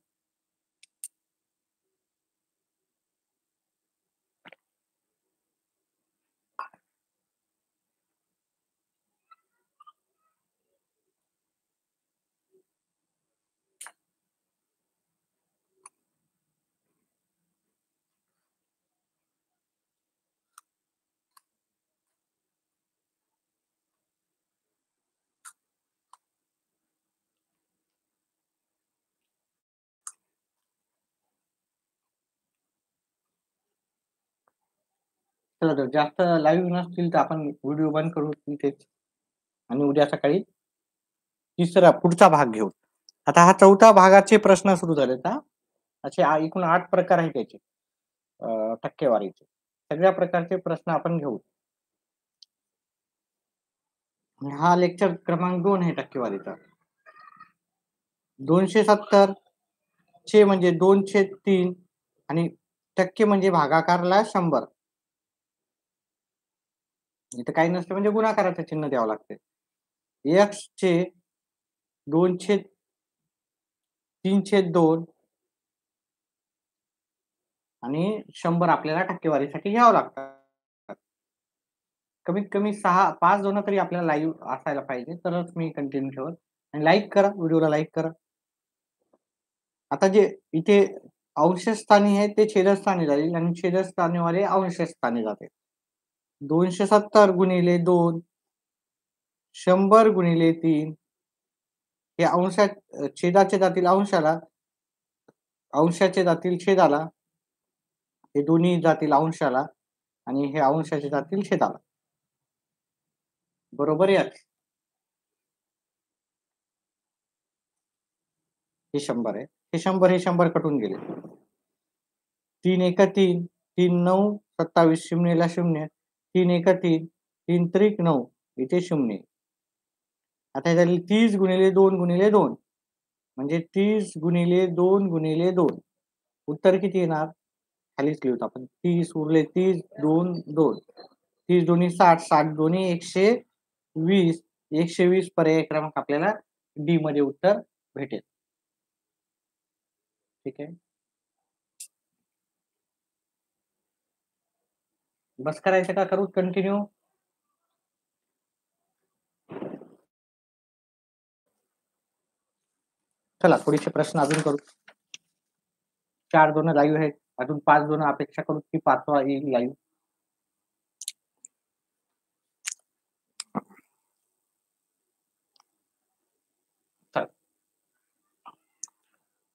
चला, जर जास्त लाईव्ह नसतील तर आपण व्हिडिओ बंद करू इथेच आणि उद्या सकाळी पुढचा भाग घेऊ. आता हा चौथा भागाचे प्रश्न सुरू झालेत. असे एकूण 8 प्रकार आहेत त्याचे टक्केवारीचे. सगळ्या प्रकारचे प्रश्न आपण घेऊ. हा लेक्चर क्रमांक 2 आहे टक्केवारीचा. 270 चे म्हणजे 2/3 आणि टक्के म्हणजे भागाकारला 100. इथं काही नसतं म्हणजे गुणाकाराचं चिन्ह द्यावं लागते. x चे 3/2 आणि 100 आपल्याला टक्केवारीसाठी घ्यावं लागतं. कमीत कमी 5 जण तरी आपल्याला लाईव्ह असायला पाहिजे, तरच मी कंटिन्यू ठेवत. आणि लाईक करा, व्हिडिओला लाईक करा. आता जे इथे अंशस्थानी आहे ते छेदस्थानी जाईल आणि छेदस्थानीवाले अंशस्थानी जाते. 270 गुणिले 2 100 गुणिले 3 हे छेदाचे जातील अंशाला, अंशाचे जातील छेदाला, हे दोन्ही जातील अंशाला आणि हे अंशाचे जातील छेदाला. बरोबर आहे. हे 100 आहे. हे 100 कटून गेले. 3 1 3 3 9 27 शून्यला 0 3 1 3 3 त्रिक 9 इथे 0. आता हे झाले 30 गुणिले 2 गुणिले 2 म्हणजे 30 गुणिले 2 गुणिले 2. उत्तर किती येणार? खालीच लिहूत आपण. 30 उरले 30 2 2 30 दोन्ही 60 60 दोन्ही 120 120 पर्याय क्रमांक आपल्याला डी मध्ये उत्तर भेटेल. ठीक आहे. बस करायचं का करू कंटिन्यू? चला, थोडेसे प्रश्न अजून करू. 4 जण लाईव्ह आहेत, अजून 5 जण अपेक्षा करू की 5वा येईल लाईव्ह.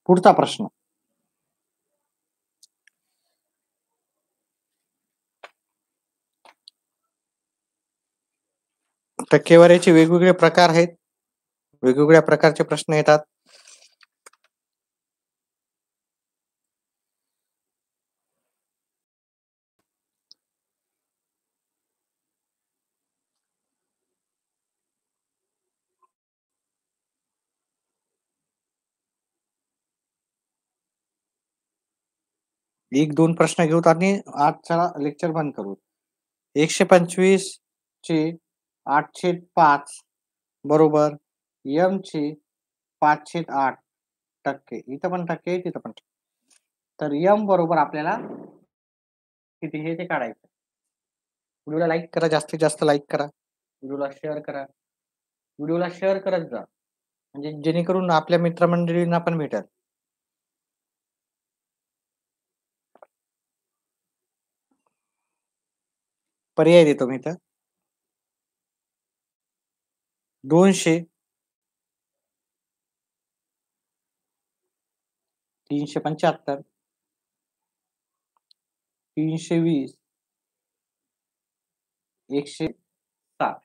पुढचा प्रश्न. टक्केवारीचे वेगवेगळे प्रकार आहेत, वेगवेगळ्या प्रकारचे प्रश्न येतात. 1-2 प्रश्न घेऊ आणि आजचा लेक्चर बंद करू. 125 चे 8/5 बरोबर चे 5/8. इथं पण टक्के, तिथं पण टक्के. तर बरोबर आपल्याला किती हे ते काढायचं. व्हिडिओला लाईक करा, जास्तीत जास्त लाईक करा. व्हिडिओला शेअर करा. व्हिडिओला शेअर करत जा. म्हणजे जेणेकरून आपल्या मित्रमंडळींना पण भेटेल. पर्याय देतो मी इथं. 200 375 320 160.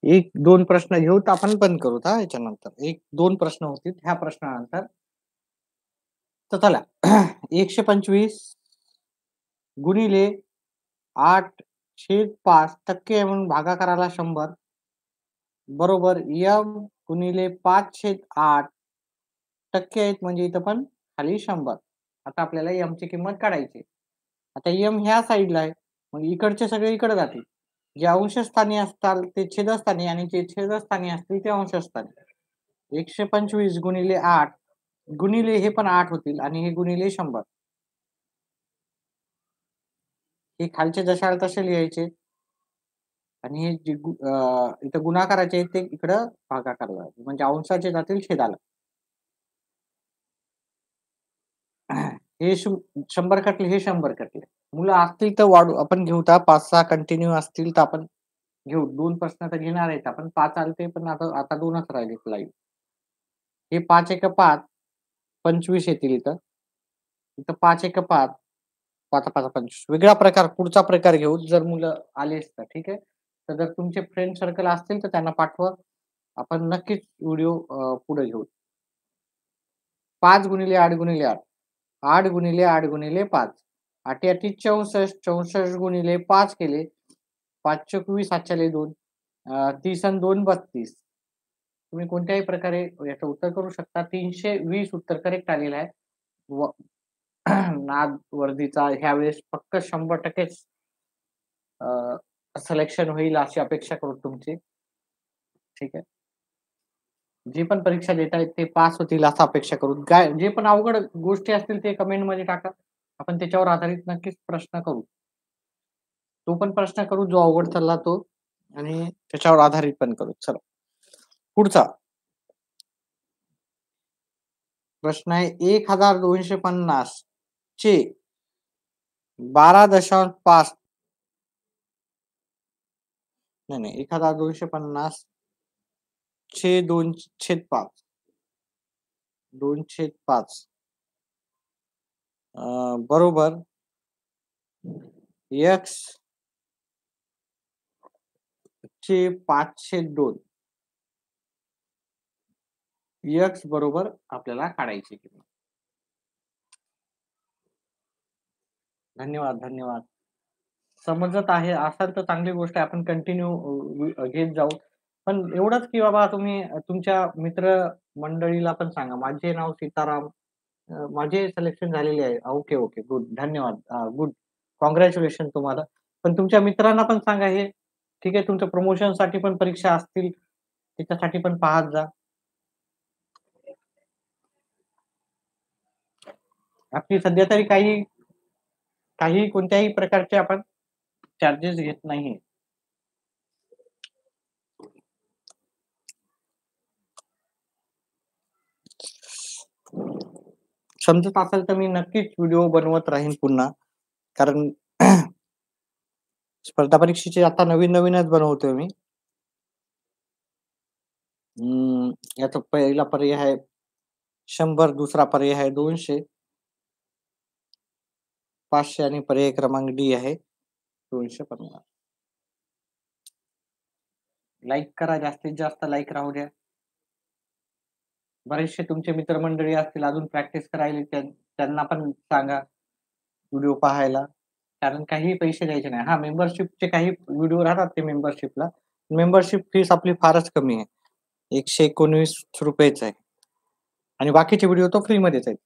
एक 2 प्रश्न घेऊ तर आपण बंद करू याच्यानंतर. 1-2 प्रश्न होतील ह्या प्रश्नानंतर. तर चला 125 गुणिले 8/5 म्हणून भागाकाराला 100 बरोबर गुणिले 5/8 आहेत म्हणजे इथं पण खाली 100. आता आपल्याला ची किंमत काढायची. आता ह्या साइडला आहे. मग इकडचे सगळे इकडे जातील. जे अंशस्थानी असतात ते छेदस्थानी आणि जे छेदस्थानी असतील ते अंशस्थानी. 125 गुणिले 8 गुणिले हे पण 8 होतील आणि हे गुणिले 100. हे खालचे जशाल तसे लिहायचे आणि हे जे इथं गुणाकाराचे आहेत ते इकडं भागाकारला म्हणजे अंशाचे जातील छेदाला. हे 100 कटले, हे 100 कटले. मुलं असतील तर वाढू आपण घेऊ. 5-6 कंटिन्यू असतील तर आपण घेऊ. 2 प्रश्न तर घेणार आहेत आपण. 5 आलते पण आता 2च राहिलेत लाईव्ह. हे 5 एक 5 25 येतील इथं. इथं 5 एक 5 5 5 25. वेगळा प्रकार पुढचा प्रकार घेऊ जर मुलं आलेच तर ठीक आहे. तर जर तुमचे फ्रेंड सर्कल असतील तर त्यांना पाठवा. आपण नक्कीच व्हिडिओ पुढे घेऊ. 5 गुणिले 8 गुणिले 8 8 गुणिले 8 गुणिले 5 8 8 64 64 गुणिले 5 केले 5 चोक 20 8 2 30 आणि 2 32. तुम्ही कोणत्याही प्रकारे याचं उत्तर करू शकता. 320 उत्तर करेक्ट आलेलं आहे. नाद वर्दीचा ह्यावेळेस फक्त 100% सिलेक्शन होईल अशी अपेक्षा करू तुमची. ठीक आहे. जे पण परीक्षा देत आहेत ते पास होतील असं अपेक्षा करू. जे पण अवघड गोष्टी असतील ते कमेंटमध्ये टाका. आपण त्याच्यावर आधारित नक्कीच प्रश्न करू. तो पण प्रश्न करू जो अवघड चालला तो आणि त्याच्यावर आधारित पण करू. चला पुढचा प्रश्न आहे 1250 चे 12.5 नाही 1250 चे 2/5 2/5 बरोबर x चे 5/2 x बरोबर आपल्याला काढायची किंमत. धन्यवाद, धन्यवाद. समजत आहे असाल तर चांगली गोष्ट आहे. आपण कंटिन्यू घेत जाऊ. पण एवढंच की बाबा तुम्ही तुमच्या मित्र मंडळीला पण सांगा. माझे नाव सीताराम. माझे सिलेक्शन झालेले आहे. Okay, okay. गुड. धन्यवाद. गुड. काँग्रॅच्युलेशन तुम्हाला. पण तुमच्या मित्रांना पण सांगा हे. ठीक आहे. तुमच्या प्रमोशनसाठी पण परीक्षा असतील. त्याच्यासाठी पण पाहत जा. आपली सध्या तरी काही कोणत्याही प्रकारचे आपण चार्जेस घेत नाहीये. समजत असेल तर मी नक्कीच व्हिडिओ बनवत राहीन पुन्हा. कारण स्पर्धा परीक्षेचे आता नवीनच बनवतोय मी. याचा पहिला पर्याय आहे 100, दुसरा पर्याय आहे 200, 500 आणि पर्याय क्रमांक डी आहे 250. लाईक करा, जास्तीत जास्त लाईक राहू द्या. बरेचसे तुमचे मित्रमंडळी असतील अजून प्रॅक्टिस करायला त्यांना पण सांगा व्हिडिओ पाहायला. कारण काहीही पैसे द्यायचे नाही. हां, मेंबरशिपचे काही व्हिडिओ राहतात ते मेंबरशिपला. मेंबरशिप फीस आपली फारच कमी आहे. ₹119 आहे आणि बाकीचे व्हिडिओ तो फ्रीमध्येच आहेत.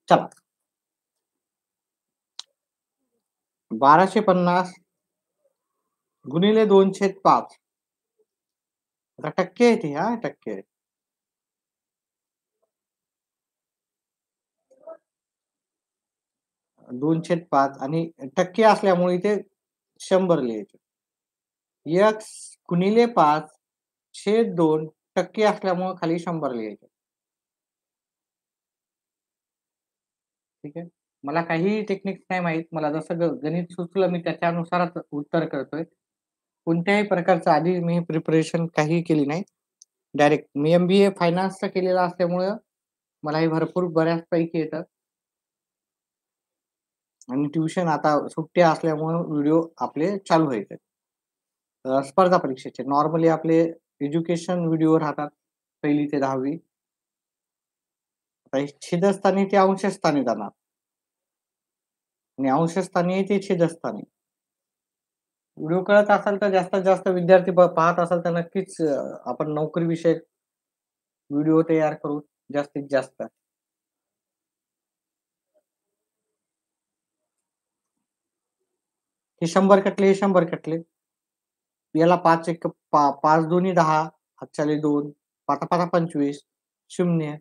चला 1250 गुणिले 2/5. आता टक्के आहेत हे हां, टक्के आहेत. 2/5 आणि टक्के असल्यामुळे इथे 100 लिहायचे. x गुणिले 5 छेद 2 टक्के असल्यामुळे खाली 100 लिहायचे. ठीक आहे. मला काहीही टेक्निक्स नाही माहीत. मला जसं गणित सुचलं मी त्याच्यानुसारच उत्तर करतोय. कोणत्याही प्रकारचं आधी मी प्रिपरेशन काहीही केली नाही. डायरेक्ट मी एम-बी-ए फायनान्सचा केलेला असल्यामुळं मला हे भरपूर बऱ्याचपैकी येतं. आणि ट्युशन आता सुट्ट्या असल्यामुळं व्हिडिओ आपले चालू आहेत. स्पर्धा परीक्षेचे नॉर्मली आपले एज्युकेशन व्हिडिओ राहतात 1ली ते 10वी. आता हे छेदस्थानी ते अंशस्थानी जाणार आणि अंशस्थानी ते छेदस्थानी. व्हिडिओ कळत असेल तर जास्तीत जास्त विद्यार्थी पाहत असाल तर नक्कीच आपण नोकरीविषयक व्हिडिओ तयार करू जास्तीत जास्त. हे 100 कटले, हे 100 कटले. याला 5 एक 5 दोन्ही 10, हातच्याले 2, पाटा पाटा 25, 0.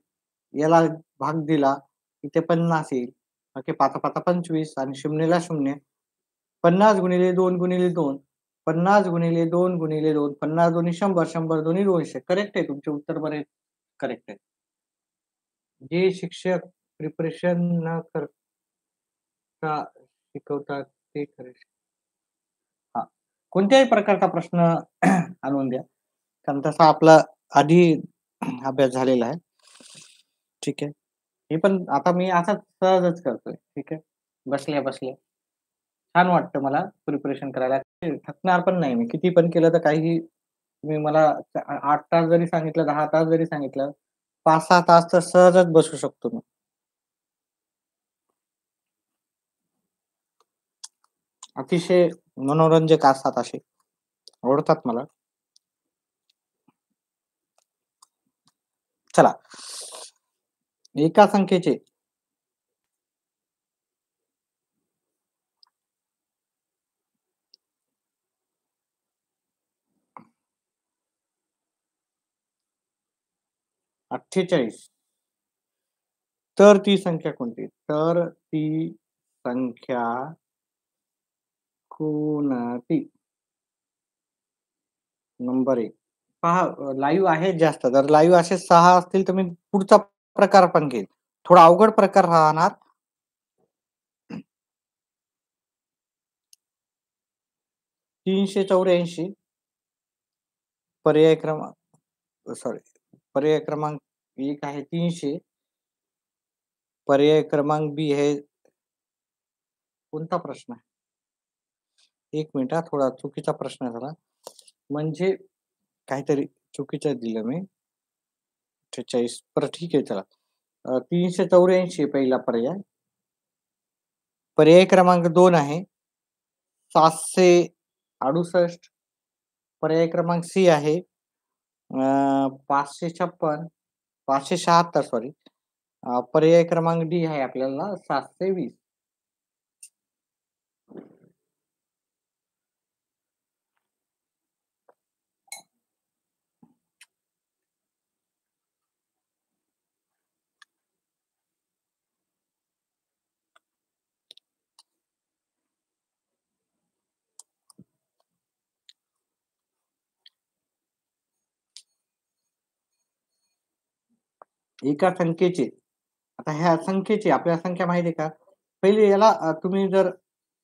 याला भाग दिला, इथे 50 येईल. ओके, पाटा पाटा 25 आणि 0ला 0. 50 गुणिले 2 गुणिले 2, 50 गुणिले 2 गुणिले 2, 50 दोन्ही 100, 100 दोन्ही 200. करेक्ट आहे तुमचे उत्तर बरेच करेक्ट आहे. जे शिक्षक प्रिपरेशन न करता शिकवतात ते खरे. हां. कोणत्याही प्रकारचा प्रश्न आणून द्या. कारण तसा आपला आधी अभ्यास झालेला आहे. ठीक आहे. हे पण आता मी असाच सहजच करतोय. ठीक आहे. बसल्या-बसल्या. छान वाटतं मला प्रिपरेशन करायला. थकणार पण नाही मी. किती पण केलं तर काहीही तुम्ही मला 8 तास जरी सांगितलं, 10 तास जरी सांगितलं, 5-6 तास तर सहजच बसू शकतो मी. अतिशय मनोरंजक असतात असे. आवडतात मला. चला. एका संख्येचे 48 तर ती संख्या कोणती? तर ती संख्या कोणती? नंबर 1. पहा लाईव्ह आहेत जास्त. जर लाईव्ह असे 6 असतील तर मी पुढचा प्रकार पण घेईल. थोडा अवघड प्रकार राहणार. 384 पर्याय क्रमांक सॉरी पर्याय क्रमांक 1 आहे 300. पर्याय क्रमांक बी आहे कोणता प्रश्न आहे? 1 मिनिट हां, थोडा चुकीचा प्रश्न झाला. म्हणजे काहीतरी चुकीचं दिलं मी. 48 बरं ठीक आहे चला. 384 पहिला पर्याय. पर्याय क्रमांक 2 आहे 768. पर्याय क्रमांक सी आहे 556 576 सॉरी. पर्याय क्रमांक डी आहे आपल्याला 720. एका संख्येचे आता ह्या संख्येची आपल्याला संख्या माहिती आहे का? पहिले याला तुम्ही जर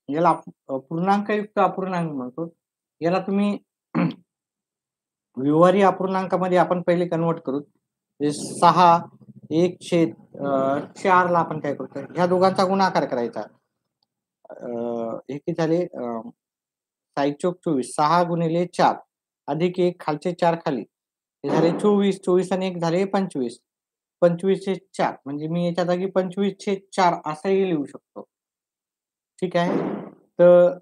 याला पूर्णांकयुक्त अपूर्णांक म्हणतो. याला तुम्ही व्यवहारी अपूर्णांकामध्ये आपण पहिले कन्व्हर्ट करू. म्हणजे 6 1/4 ला आपण काय करू, ह्या दोघांचा गुणाकार करायचा. हे किती झाले 6 × 24 6 × 4 अधिक 1 खालचे 4 खाली. हे झाले 24, 24 आणि 1 झाले 25. 25/4 म्हणजे मी याच्या जागी 25/4 असंही लिहू शकतो. ठीक आहे. तर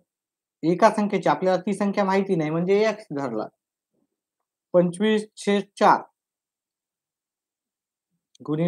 एका संख्येची आपल्याला ती संख्या माहिती नाही म्हणजे एक्स धरला. 25/4 गुणिले